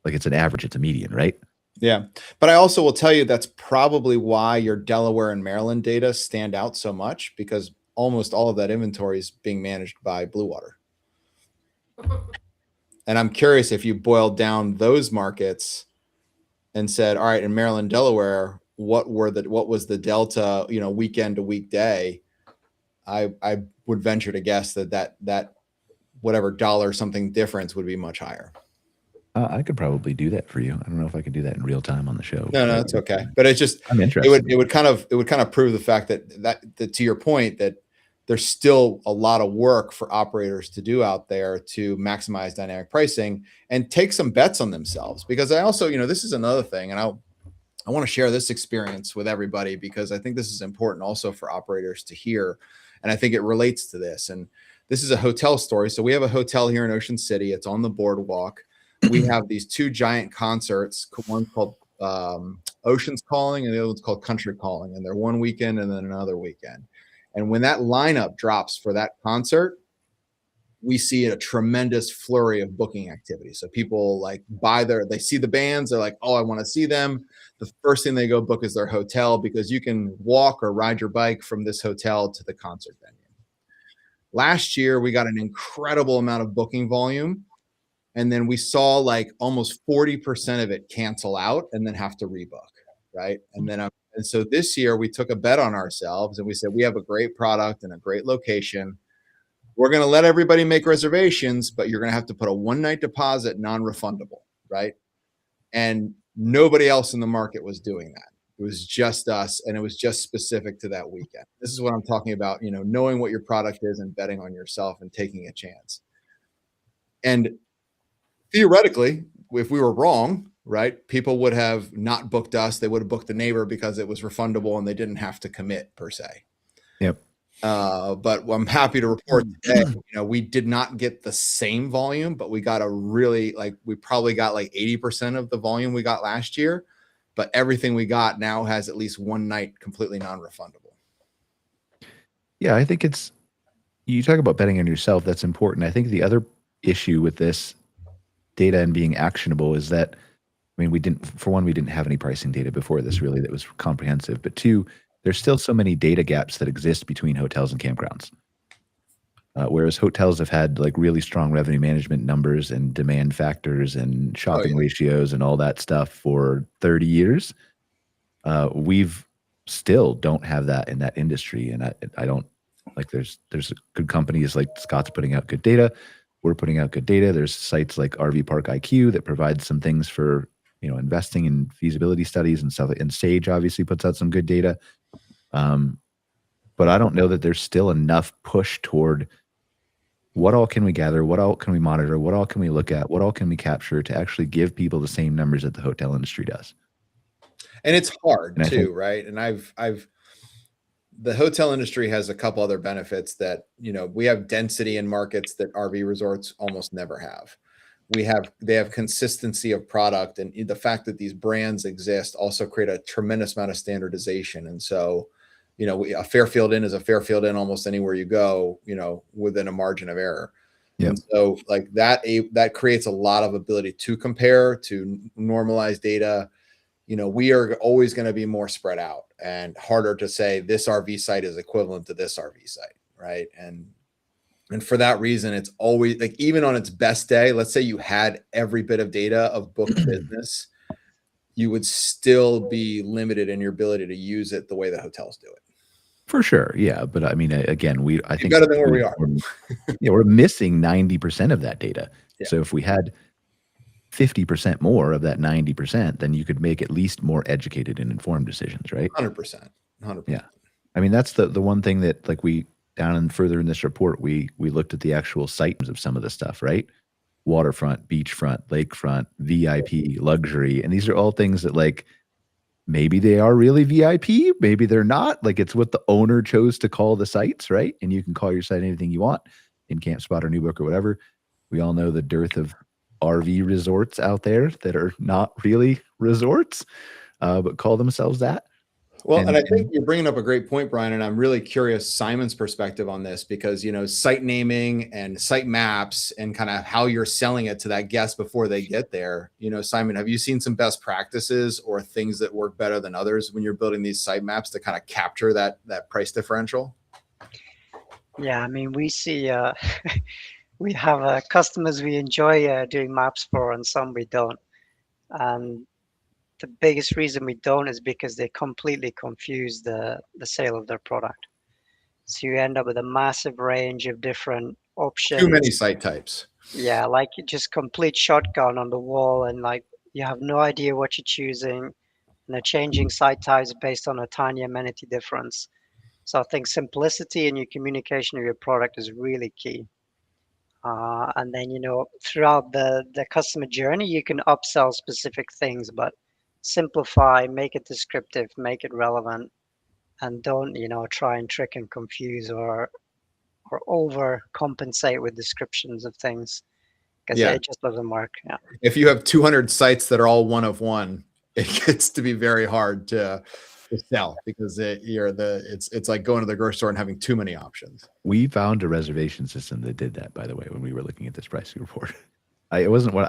like, it's an average, it's a median, right? Yeah. But I also will tell you that's probably why your Delaware and Maryland data stand out so much, because almost all of that inventory is being managed by Blue Water. And I'm curious if you boiled down those markets and said, all right, in Maryland, Delaware, what was the delta, weekend to weekday? I would venture to guess that whatever dollar something difference would be much higher. I could probably do that for you. I don't know if I could do that in real time on the show. No, it's okay. But it's just, I'm interested. It would kind of prove the fact that to your point, that there's still a lot of work for operators to do out there to maximize dynamic pricing and take some bets on themselves. Because I also, this is another thing, and I want to share this experience with everybody, because I think this is important also for operators to hear. And I think it relates to this. And this is a hotel story. So we have a hotel here in Ocean City. It's on the boardwalk. We have these two giant concerts. One's called Ocean's Calling, and the other one's called Country Calling. And they're one weekend and then another weekend. And when that lineup drops for that concert, we see a tremendous flurry of booking activity. So people like they see the bands, they're like, oh, I want to see them. The first thing they go book is their hotel, because you can walk or ride your bike from this hotel to the concert venue. Last year, we got an incredible amount of booking volume. And then we saw like almost 40% of it cancel out and then have to rebook, right? And so this year we took a bet on ourselves and we said, we have a great product and a great location. We're going to let everybody make reservations, but you're going to have to put a one-night deposit, non-refundable, right? And nobody else in the market was doing that. It was just us, and it was just specific to that weekend. This is what I'm talking about, knowing what your product is and betting on yourself and taking a chance. And theoretically, if we were wrong, right, people would have not booked us. They would have booked the neighbor because it was refundable and they didn't have to commit per se. Yep. But I'm happy to report today, we did not get the same volume, but we got we probably got like 80% of the volume we got last year, but everything we got now has at least one night completely non-refundable. Yeah, I think you talk about betting on yourself. That's important. I think the other issue with this data and being actionable is that, we didn't have any pricing data before this really that was comprehensive, but two, there's still so many data gaps that exist between hotels and campgrounds. Whereas hotels have had like really strong revenue management numbers and demand factors and shopping ratios and all that stuff for 30 years. We've still don't have that in that industry. And I don't like, there's good companies like Scott's putting out good data. We're putting out good data. There's sites like RV Park IQ that provide some things for, investing in feasibility studies and stuff. And Sage obviously puts out some good data. But I don't know that there's still enough push toward what all can we gather, what all can we monitor, what all can we look at, what all can we capture to actually give people the same numbers that the hotel industry does. And it's hard too, right? And the hotel industry has a couple other benefits that, we have density in markets that RV resorts almost never have. They have consistency of product, and the fact that these brands exist also create a tremendous amount of standardization. And so, a Fairfield Inn is a Fairfield Inn almost anywhere you go, within a margin of error. And so like that creates a lot of ability to compare, to normalize data. You know, we are always going to be more spread out and harder to say this RV site is equivalent to this RV site, right? And for that reason, it's always like, even on its best day, let's say you had every bit of data of booked business, you would still be limited in your ability to use it the way the hotels do it. For sure. Yeah. But I mean, again, I think better than where we are. Yeah, we're missing 90% of that data. Yeah. So if we had 50% more of that 90%, then you could make at least more educated and informed decisions, right? 100%. 100%. Yeah. I mean, that's the one thing that, like, we down and further in this report, we looked at the actual sites of some of the stuff, right? Waterfront, beachfront, lakefront, VIP, luxury. And these are all things that, like, maybe they are really VIP, maybe they're not. Like, it's what the owner chose to call the sites, right? And you can call your site anything you want in CampSpot or NewBook or whatever. We all know the dearth of RV resorts out there that are not really resorts, but call themselves that. Well, and I think you're bringing up a great point, Brian, and I'm really curious Simon's perspective on this, because, you know, site naming and site maps and kind of how you're selling it to that guest before they get there. You know, Simon, have you seen some best practices or things that work better than others when you're building these site maps to kind of capture that price differential? Yeah, I mean, we see we have customers we enjoy doing maps for, and some we don't. And the biggest reason we don't is because they completely confuse the sale of their product. So you end up with a massive range of different options. Too many site types. Yeah, like just complete shotgun on the wall, and like you have no idea what you're choosing, and they're changing site types based on a tiny amenity difference. So I think simplicity in your communication of your product is really key. And then, you know, throughout the customer journey, you can upsell specific things, but simplify, make it descriptive, make it relevant, and don't, you know, try and trick and confuse or overcompensate with descriptions of things, because it just doesn't work. Yeah. If you have 200 sites that are all one of one, it gets to be very hard to sell, because it's like going to the grocery store and having too many options. We found a reservation system that did that, by the way, when we were looking at this pricing report. I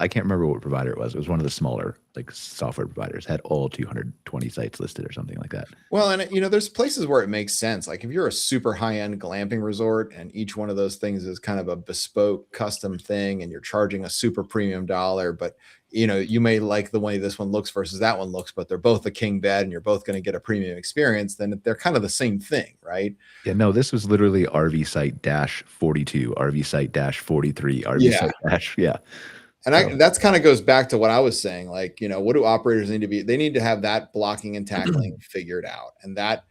can't remember what provider it was. It was one of the smaller, like, software providers. Had all 220 sites listed or something like that. Well, and you know, there's places where it makes sense. Like if you're a super high-end glamping resort and each one of those things is kind of a bespoke custom thing, and you're charging a super premium dollar, but you know, you may like the way this one looks versus that one looks, but they're both a king bed and you're both going to get a premium experience, then they're kind of the same thing, right? Yeah, no, this was literally RV site -42, RV site -43, RV site dash, yeah. And that's kind of goes back to what I was saying. Like, you know, what do operators need to be? They need to have that blocking and tackling figured out. And I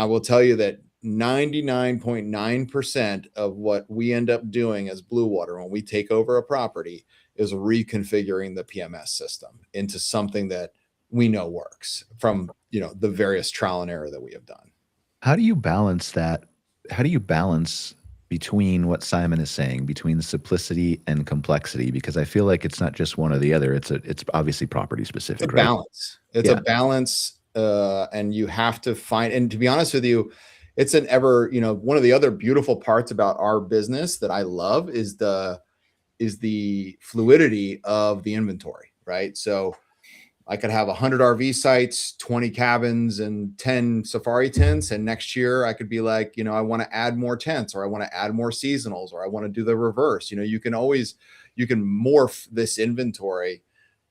will tell you that 99.9% of what we end up doing as Blue Water when we take over a property is reconfiguring the PMS system into something that we know works from, you know, the various trial and error that we have done. How do you balance that? How do you balance between what Simon is saying, between simplicity and complexity? Because I feel like it's not just one or the other. It's obviously property specific. It's a balance. It's a balance, and you have to find. And to be honest with you, it's an ever, you know, one of the other beautiful parts about our business that I love is the fluidity of the inventory, right? So I could have 100 RV sites, 20 cabins, and 10 safari tents. And next year I could be like, you know, I want to add more tents, or I want to add more seasonals, or I want to do the reverse. You know, you can morph this inventory.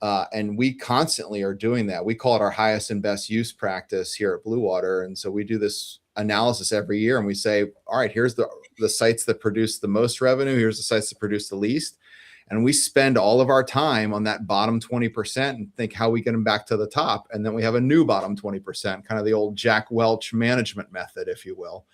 And we constantly are doing that. We call it our highest and best use practice here at Blue Water. And so we do this analysis every year, and we say, all right, here's the sites that produce the most revenue. Here's the sites that produce the least. And we spend all of our time on that bottom 20% and think how we get them back to the top. And then we have a new bottom 20%, kind of the old Jack Welch management method, if you will.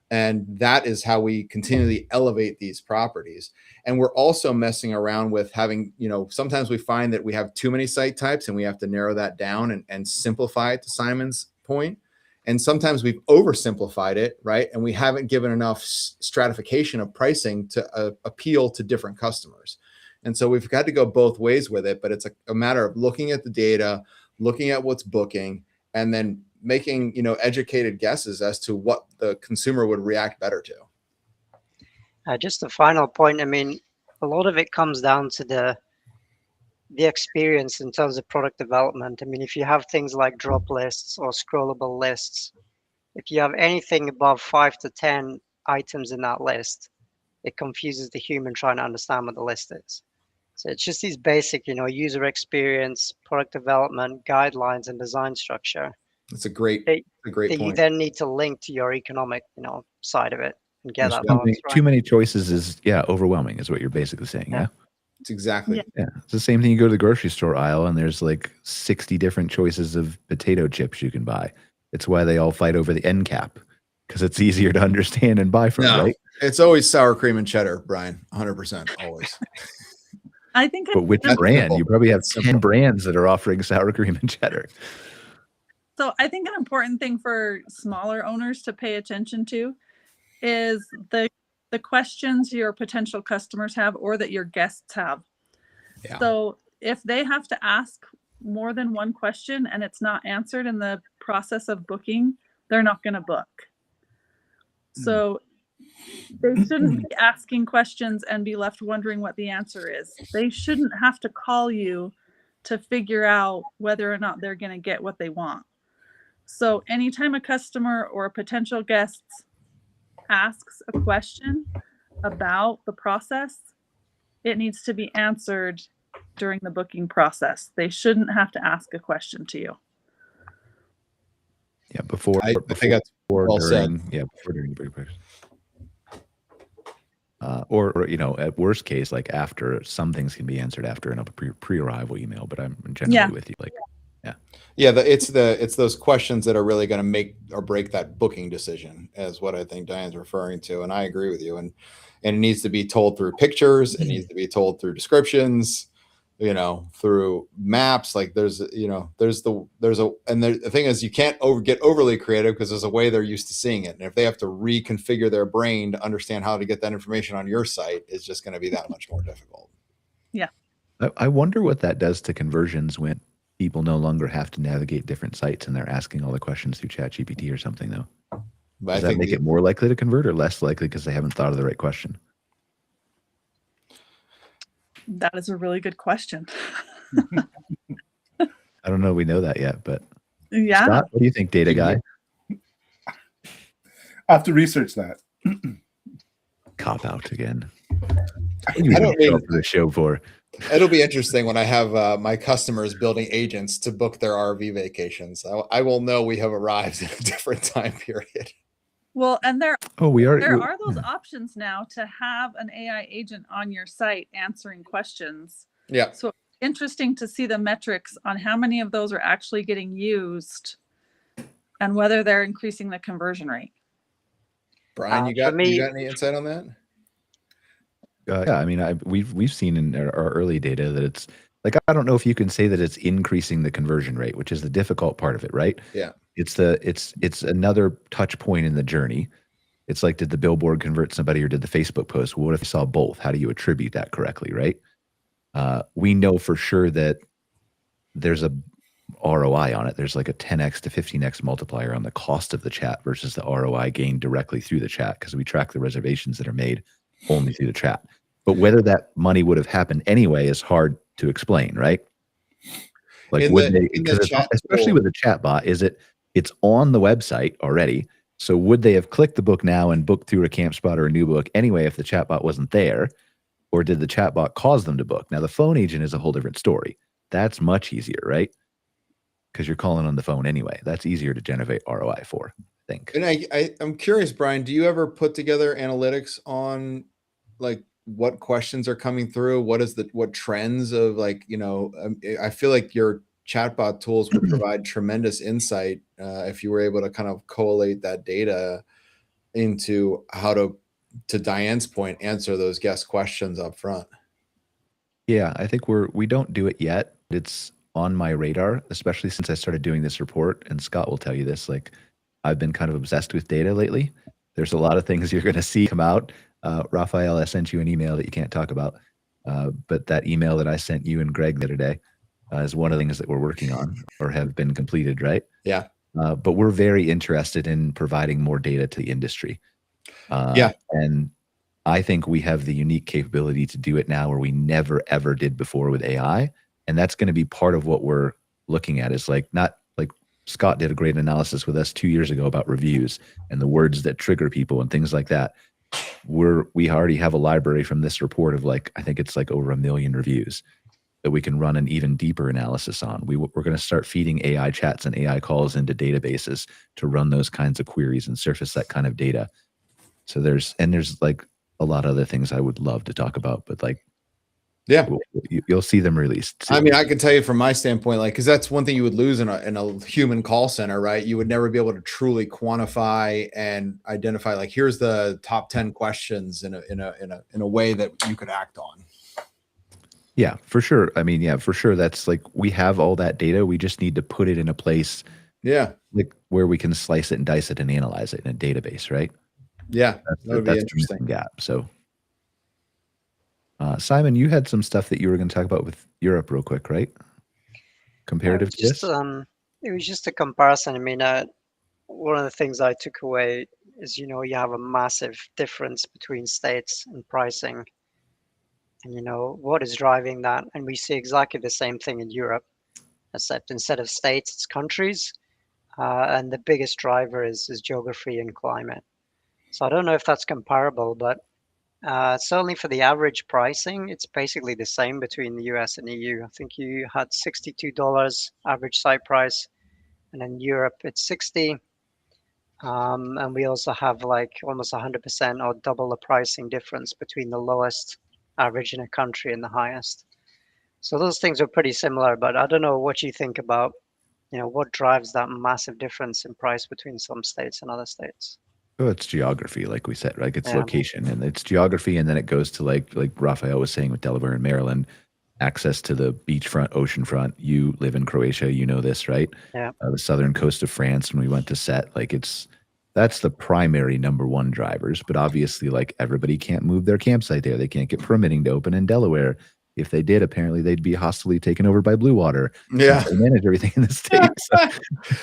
And that is how we continually elevate these properties. And we're also messing around with having, you know, sometimes we find that we have too many site types and we have to narrow that down and simplify it, to Simon's point. And sometimes we've oversimplified it, right? And we haven't given enough stratification of pricing to appeal to different customers. And so we've got to go both ways with it, but it's a matter of looking at the data, looking at what's booking, and then making, you know, educated guesses as to what the consumer would react better to. Just a final point. I mean, a lot of it comes down to the experience in terms of product development. I mean, if you have things like drop lists or scrollable lists, if you have anything above 5 to 10 items in that list, it confuses the human trying to understand what the list is. So it's just these basic, user experience, product development, guidelines, and design structure. That's a great That you point. then need to link to your economic, side of it and get that Too balance many, right. too many choices is overwhelming is what you're basically saying. Yeah. It's exactly. Yeah. It's the same thing. You go to the grocery store aisle and there's like 60 different choices of potato chips you can buy. It's why they all fight over the end cap, because it's easier to understand and buy from, right? It's always sour cream and cheddar, Brian. 100%, always. I think But which That's brand? simple. You probably have That's 10 simple. brands that are offering sour cream and cheddar. so. I think an important thing for smaller owners to pay attention to is the questions your potential customers have or that your guests have. Yeah. So if they have to ask more than one question and it's not answered in the process of booking, they're not going to book. So they shouldn't be asking questions and be left wondering what the answer is. They shouldn't have to call you to figure out whether or not they're going to get what they want. So anytime a customer or a potential guest asks a question about the process, it needs to be answered during the booking process. They shouldn't have to ask a question to you. Yeah, before, I think that's well during, said. before, during, or at worst case, like after. Some things can be answered after in a pre-arrival email, but I'm generally with you. Like, it's those questions that are really going to make or break that booking decision, is what I think Diane's referring to, and I agree with you. And it needs to be told through pictures. It needs to be told through descriptions. Through maps. Like the thing is, you can't get overly creative because there's a way they're used to seeing it. And if they have to reconfigure their brain to understand how to get that information on your site, it's just going to be that much more difficult. Yeah. I wonder what that does to conversions when people no longer have to navigate different sites and they're asking all the questions through ChatGPT or something, though. But Does that make it more likely to convert or less likely because they haven't thought of the right question? That is a really good question. I don't know. We know that yet, but Yeah. Scott, what do you think, data guy? I have to research that. Cop out again. I don't mean for the show for. It'll be interesting when I have my customers building agents to book their RV vacations. I will know we have arrived at a different time period. Well, and there are are those options now to have an AI agent on your site answering questions. Yeah. So interesting to see the metrics on how many of those are actually getting used and whether they're increasing the conversion rate. Brian, you got any insight on that? Yeah, I mean, we've seen in our early data that it's like, I don't know if you can say that it's increasing the conversion rate, which is the difficult part of it, right? Yeah. It's another touch point in the journey. It's like, did the billboard convert somebody or did the Facebook post? Well, what if you saw both? How do you attribute that correctly, right? We know for sure that there's a ROI on it. There's like a 10x to 15x multiplier on the cost of the chat versus the ROI gained directly through the chat, because we track the reservations that are made only through the chat. But whether that money would have happened anyway is hard to explain, right? Like, especially with the chat bot, it's on the website already. So would they have clicked the book now and booked through a camp spot or a new book anyway if the chat bot wasn't there? Or did the chat bot cause them to book? Now, the phone agent is a whole different story. That's much easier, right? Because you're calling on the phone anyway. That's easier to generate ROI for, I think. And I'm curious, Brian, do you ever put together analytics on like what questions are coming through? What trends of I feel like your chatbot tools would provide tremendous insight if you were able to kind of collate that data into how to Diane's point, answer those guest questions up front. Yeah, I think we don't do it yet. It's on my radar, especially since I started doing this report. And Scott will tell you this, like, I've been kind of obsessed with data lately. There's a lot of things you're going to see come out. Rafael, I sent you an email that you can't talk about. But that email that I sent you and Greg the other day is one of the things that we're working on or have been completed, right? Yeah. But we're very interested in providing more data to the industry. And I think we have the unique capability to do it now where we never, ever did before with AI. And that's going to be part of what we're looking at is like, not like Scott did a great analysis with us 2 years ago about reviews and the words that trigger people and things like that. We already have a library from this report of like, I think it's like over 1 million reviews that we can run an even deeper analysis on. We're going to start feeding AI chats and AI calls into databases to run those kinds of queries and surface that kind of data. So there's like a lot of other things I would love to talk about, but like, Yeah, you'll see them released soon. I mean, I can tell you from my standpoint, like, because that's one thing you would lose in a human call center, right? You would never be able to truly quantify and identify, like, here's the top 10 questions in a way that you could act on. Yeah, for sure. I mean, yeah, for sure. That's like, we have all that data. We just need to put it in a place, Yeah, like where we can slice it and dice it and analyze it in a database, right? yeah, that would be That's the interesting. missing gap. So, Simon, you had some stuff that you were going to talk about with Europe real quick, right? Comparative to this? It was just a comparison. I mean, one of the things I took away is, you have a massive difference between states and pricing. And, what is driving that? And we see exactly the same thing in Europe, except instead of states, it's countries. And the biggest driver is geography and climate. So I don't know if that's comparable, but certainly for the average pricing, it's basically the same between the US and EU. I think you had $62 average site price, and in Europe it's 60. And we also have like almost 100% or double the pricing difference between the lowest average in a country and the highest. So those things are pretty similar, but I don't know what you think about, what drives that massive difference in price between some states and other states. Oh, it's geography, like we said, right? It's Yeah. location, and it's geography, and then it goes to like Rafael was saying with Delaware and Maryland, access to the beachfront, oceanfront. You live in Croatia, you know this, right? Yeah. The southern coast of France. When we went to set, like that's the primary number one drivers. But obviously, like everybody can't move their campsite there. They can't get permitting to open in Delaware. If they did, apparently they'd be hostily taken over by Blue Water. Yeah, They manage everything in the state.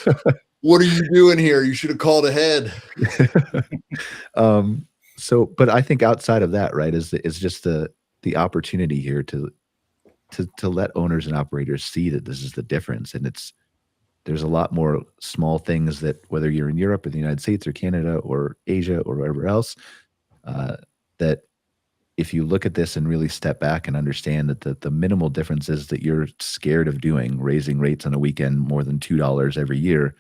So. What are you doing here? You should have called ahead. But I think outside of that, right, is just the opportunity here to let owners and operators see that this is the difference. And there's a lot more small things that, whether you're in Europe or the United States or Canada or Asia or wherever else, that if you look at this and really step back and understand that the minimal differences that you're scared of doing, raising rates on a weekend more than $2 every year,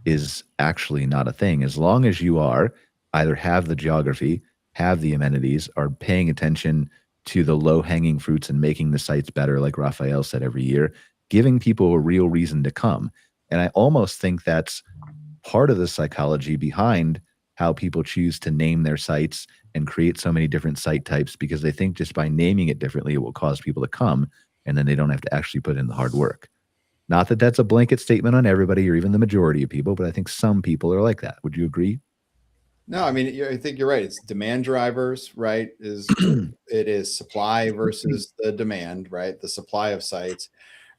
is actually not a thing. As long as you are either have the geography, have the amenities, are paying attention to the low-hanging fruits and making the sites better, like Rafael said every year, giving people a real reason to come. And I almost think that's part of the psychology behind how people choose to name their sites and create so many different site types, because they think just by naming it differently, it will cause people to come, and then they don't have to actually put in the hard work. Not that that's a blanket statement on everybody or even the majority of people, but I think some people are like that. Would you agree? No, I mean, I think you're right. It's demand drivers, right? It is supply versus the demand, right? The supply of sites.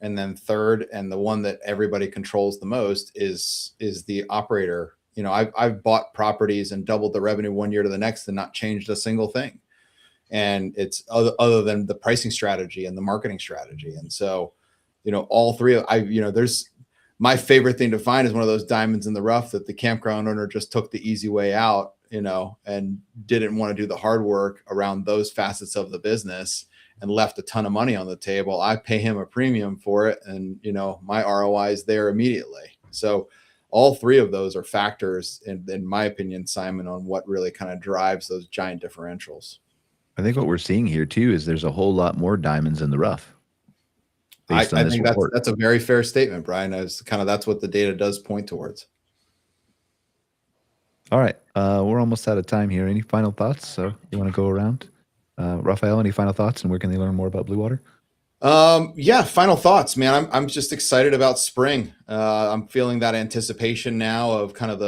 And then third, and the one that everybody controls the most is the operator. I've bought properties and doubled the revenue 1 year to the next and not changed a single thing. And it's other than the pricing strategy and the marketing strategy. And so, all three of there's my favorite thing to find is one of those diamonds in the rough that the campground owner just took the easy way out, and didn't want to do the hard work around those facets of the business and left a ton of money on the table. I pay him a premium for it. And, my ROI is there immediately. So all three of those are factors, in my opinion, Simon, on what really kind of drives those giant differentials. I think what we're seeing here too is there's a whole lot more diamonds in the rough. I think that's a very fair statement, Brian. That's what the data does point towards. All right. We're almost out of time here. Any final thoughts? So you want to go around? Rafael, any final thoughts, and where can they learn more about Blue Water? Yeah, final thoughts, man. I'm just excited about spring. I'm feeling that anticipation now of kind of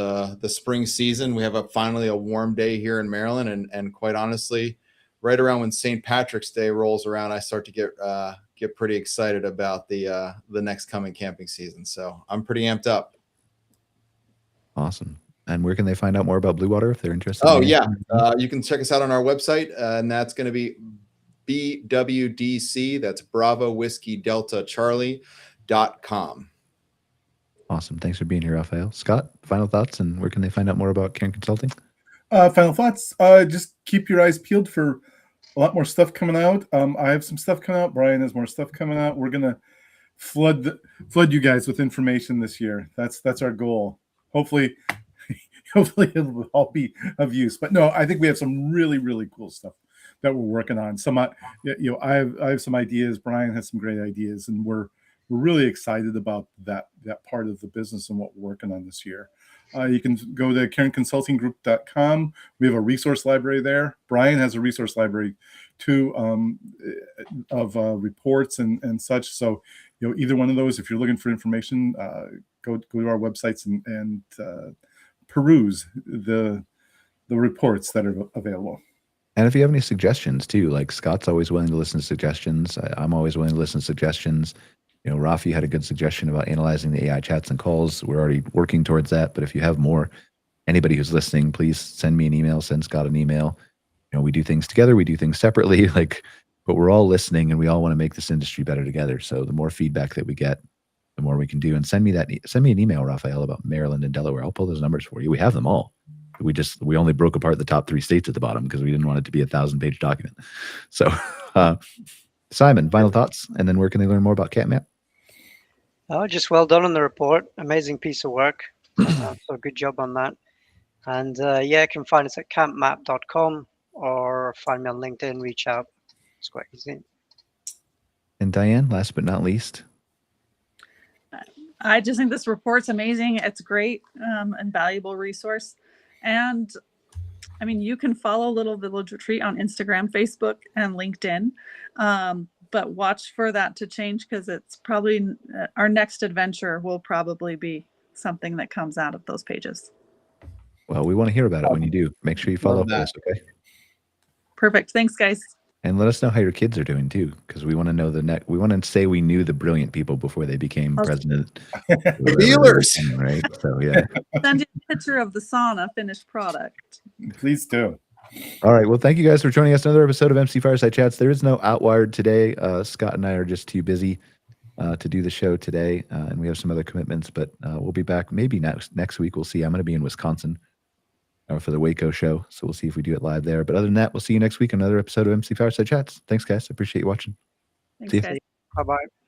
the spring season. We have finally a warm day here in Maryland, and quite honestly, right around when St. Patrick's Day rolls around, I start to get pretty excited about the next coming camping season. So I'm pretty amped up. Awesome. And where can they find out more about Blue Water if they're interested? Oh, in yeah. anything? You can check us out on our website, and that's going to be BWDC. That's Bravo Whiskey Delta Charlie.com. Awesome. Thanks for being here, Rafael. Scott, final thoughts, and where can they find out more about Cairn Consulting? Final thoughts. Just keep your eyes peeled for a lot more stuff coming out. I have some stuff coming out. Brian has more stuff coming out. We're gonna flood you guys with information this year. That's our goal. Hopefully it'll all be of use. But no, I think we have some really, really cool stuff that we're working on. Some, I have some ideas. Brian has some great ideas, and we're really excited about that part of the business and what we're working on this year. You can go to cairnconsultinggroup.com. We have a resource library there. Brian has a resource library too, of reports and such. So, either one of those, if you're looking for information, go to our websites and peruse the reports that are available. And if you have any suggestions too, like Scott's always willing to listen to suggestions. I'm always willing to listen to suggestions. Rafi had a good suggestion about analyzing the AI chats and calls. We're already working towards that. But if you have more, anybody who's listening, please send me an email, send Scott an email. We do things together, we do things separately, but we're all listening and we all want to make this industry better together. So the more feedback that we get, the more we can do. And send me an email, Rafael, about Maryland and Delaware. I'll pull those numbers for you. We have them all. We only broke apart the top 3 states at the bottom because we didn't want it to be a 1,000-page document. So Simon, final thoughts, and then where can they learn more about CatMap? Oh, just well done on the report. Amazing piece of work. So good job on that. And you can find us at campmap.com or find me on LinkedIn, reach out. It's quite easy. And Diane, last but not least. I just think this report's amazing. It's great and valuable resource. And I mean, you can follow Little Village Retreat on Instagram, Facebook, and LinkedIn. But watch for that to change because it's probably our next adventure will probably be something that comes out of those pages. Well, we want to hear about it when you do. Make sure you follow up with us, okay? Perfect. Thanks, guys. And let us know how your kids are doing too, because we want to know we want to say we knew the brilliant people before they became president. The Bealers, right? So yeah. Send you a picture of the sauna finished product. Please do. All right. Well, thank you guys for joining us. Another episode of MC Fireside Chats. There is no Outwired today. Scott and I are just too busy to do the show today, and we have some other commitments. But we'll be back maybe next week. We'll see. I'm going to be in Wisconsin for the Waco show, so we'll see if we do it live there. But other than that, we'll see you next week on another episode of MC Fireside Chats. Thanks, guys. I appreciate you watching. Thanks, see you. guys. Bye-bye.